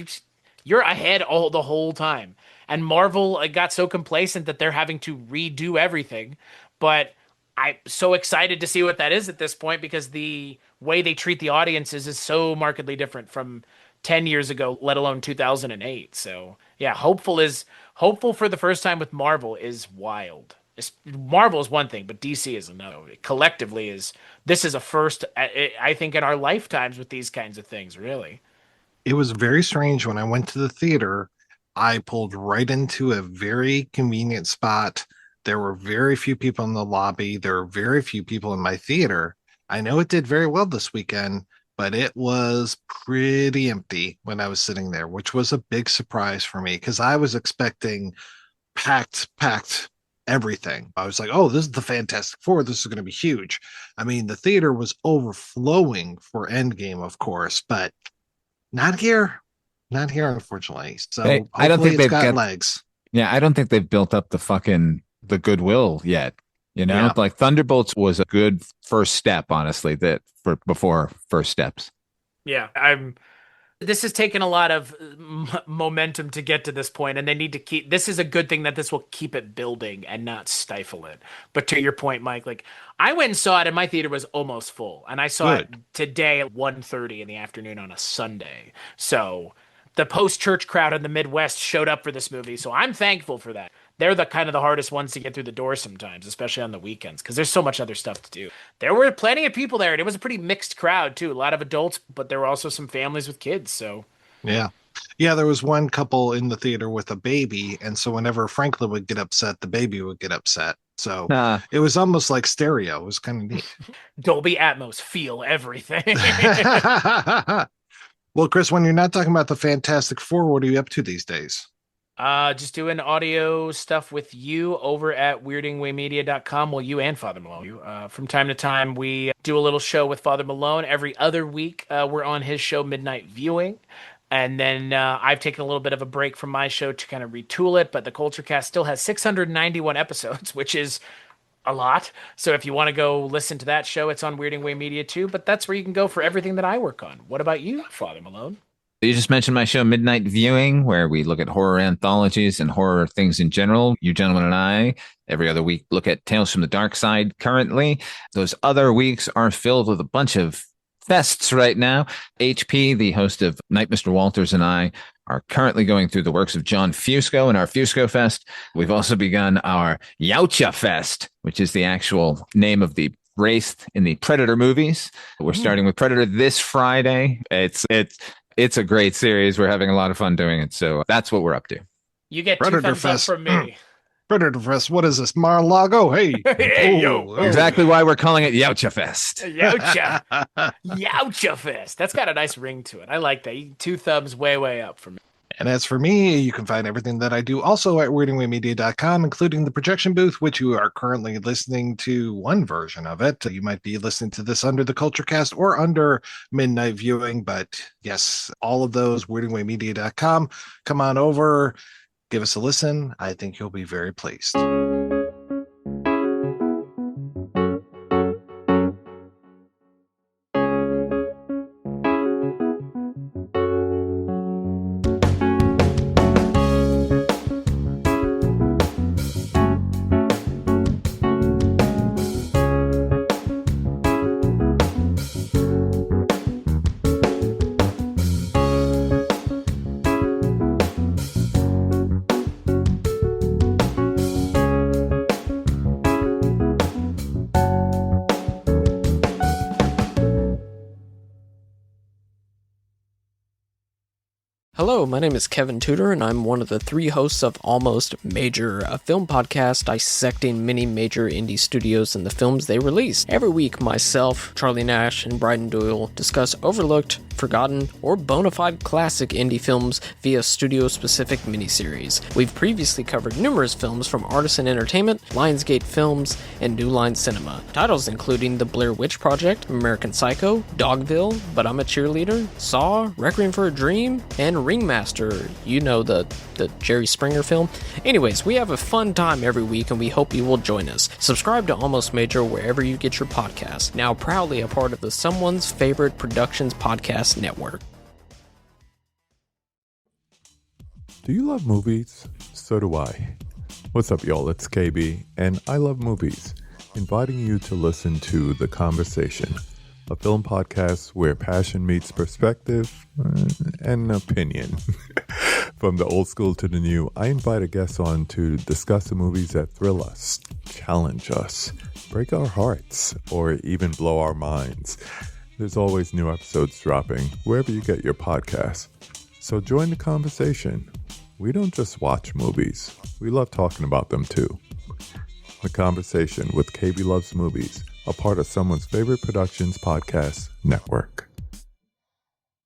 you're ahead the whole time. And Marvel got so complacent that they're having to redo everything. But I'm so excited to see what that is at this point, because the way they treat the audiences is so markedly different from 10 years ago, let alone 2008. So yeah, hopeful for the first time with Marvel is wild. Marvel is one thing, but DC is another. Collectively this is a first, I think, in our lifetimes with these kinds of things, really. It was very strange when I went to the theater. I pulled right into a very convenient spot. There were very few people in the lobby. There were very few people in my theater. I know it did very well this weekend, but it was pretty empty when I was sitting there, which was a big surprise for me because I was expecting packed everything. I was like, oh, this is the Fantastic Four. This is going to be huge. I mean, the theater was overflowing for Endgame, of course, but not here. Not here, unfortunately. So I don't think they've got legs. Yeah, I don't think they've built up the goodwill yet. Like Thunderbolts was a good first step, honestly, before first steps. Yeah, this has taken a lot of momentum to get to this point, and they need to this is a good thing that this will keep it building and not stifle it. But to your point, Mike, like I went and saw it and my theater was almost full, and I saw it today at 1:30 in the afternoon on a Sunday. So the post-church crowd in the Midwest showed up for this movie. So I'm thankful for that. They're the kind of the hardest ones to get through the door sometimes, especially on the weekends, because there's so much other stuff to do. There were plenty of people there, and it was a pretty mixed crowd too. A lot of adults, but there were also some families with kids. So Yeah. Yeah, there was one couple in the theater with a baby, and so whenever Franklin would get upset, the baby would get upset. So it was almost like stereo. It was kind of neat. Dolby Atmos, feel everything. Well, Chris, when you're not talking about the Fantastic Four, what are you up to these days? Just doing audio stuff with you over at weirdingwaymedia.com. Well, you and Father Malone. From time to time, we do a little show with Father Malone. Every other week, we're on his show, Midnight Viewing. And then I've taken a little bit of a break from my show to kind of retool it. But the Kulturecast still has 691 episodes, which is a lot. So if you want to go listen to that show, it's on Weirding Way Media too. But that's where you can go for everything that I work on. What about you, Father Malone? You just mentioned my show, Midnight Viewing, where we look at horror anthologies and horror things in general. You gentlemen and I, every other week, look at Tales from the Dark Side currently. Those other weeks are filled with a bunch of fests right now. HP, the host of Night Mr. Walters, and I are currently going through the works of John Fusco in our Fusco Fest. We've also begun our Yautja Fest, which is the actual name of the race in the Predator movies. We're starting with Predator this Friday. It's a great series. We're having a lot of fun doing it. So that's what we're up to. You get Predator 2 thumbs Fest. up from me. Predator Fest. What is this? Mar-a-Lago? Hey. Hey, yo. Exactly why we're calling it Yautja Fest. Yautja. Yautja Fest. That's got a nice ring to it. I like that. 2 thumbs way up from me. And as for me, you can find everything that I do also at weirdingwaymedia.com, including the projection booth, which you are currently listening to one version of it. You might be listening to this under the Kulturecast or under Midnight Viewing, but yes, all of those, weirdingwaymedia.com. Come on over, give us a listen. I think you'll be very pleased. Hello, my name is Kevin Tudor, and I'm one of the 3 hosts of Almost Major, a film podcast dissecting many major indie studios and the films they release. Every week, myself, Charlie Nash, and Bryden Doyle discuss overlooked, forgotten, or bona fide classic indie films via studio-specific miniseries. We've previously covered numerous films from Artisan Entertainment, Lionsgate Films, and New Line Cinema. Titles including The Blair Witch Project, American Psycho, Dogville, But I'm a Cheerleader, Saw, Requiem for a Dream, and Ringmaster, you know, the Jerry Springer film. Anyways, we have a fun time every week and we hope you will join us. Subscribe to Almost Major wherever you get your podcasts. Now proudly a part of the Someone's Favorite Productions podcast network. Do you love movies? So do I. What's up, y'all? It's KB, and I love movies. Inviting you to listen to The Conversation, a film podcast where passion meets perspective and opinion. From the old school to the new, I invite a guest on to discuss the movies that thrill us, challenge us, break our hearts, or even blow our minds. There's always new episodes dropping wherever you get your podcasts. So join the conversation. We don't just watch movies. We love talking about them too. The Conversation with KB Loves Movies, a part of Someone's Favorite Productions podcast network.